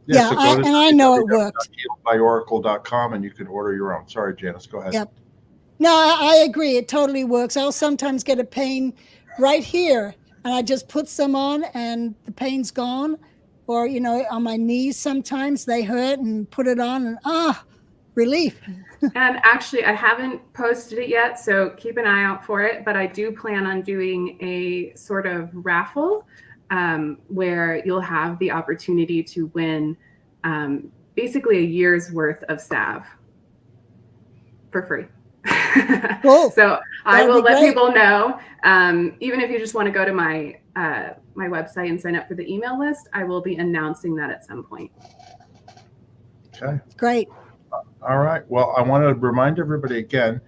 Yeah, so I know it worked. Healedbyoracle.com, and you can order your own. Sorry, Janis, go ahead. Yep. No, I agree. It totally works. I'll sometimes get a pain right here, and I just put some on, and the pain's gone. Or, on my knees, sometimes they hurt, and put it on, and relief. And actually, I haven't posted it yet, so keep an eye out for it. But I do plan on doing a sort of raffle where you'll have the opportunity to win basically a year's worth of salve for free. Cool. So I will let people know. Even if you just want to go to my website and sign up for the email list, I will be announcing that at some point. Okay. Great. All right. Well, I want to remind everybody again,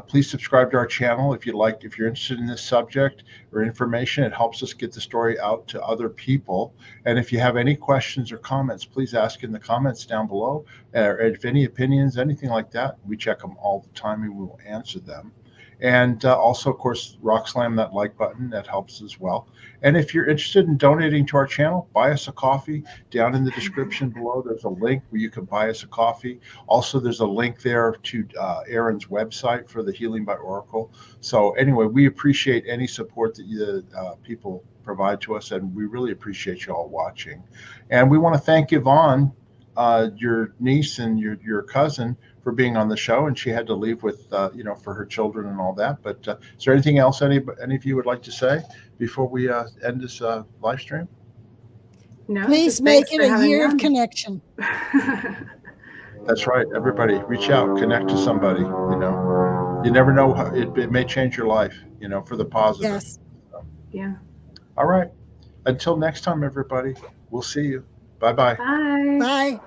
please subscribe to our channel if you're interested in this subject or information. It helps us get the story out to other people. And if you have any questions or comments, please ask in the comments down below. If any opinions, anything like that, we check them all the time and we will answer them. And also, of course, rock slam that like button. That helps as well. And if you're interested in donating to our channel, buy us a coffee. Down in the description below, there's a link where you can buy us a coffee. Also, there's a link there to Erin's website for the Healing by Oracle. So anyway, we appreciate any support that you people provide to us, and we really appreciate you all watching. And we want to thank Yvonne, your niece and your cousin, for being on the show, and she had to leave with for her children and all that. But is there anything else any of you would like to say before we end this live stream? No, Please make it a year of connection. That's right. Everybody, reach out, connect to somebody. You never know how it may change your life. For the positive. Yes. So. Yeah. All right. Until next time, everybody. We'll see you. Bye-bye. Bye. Bye.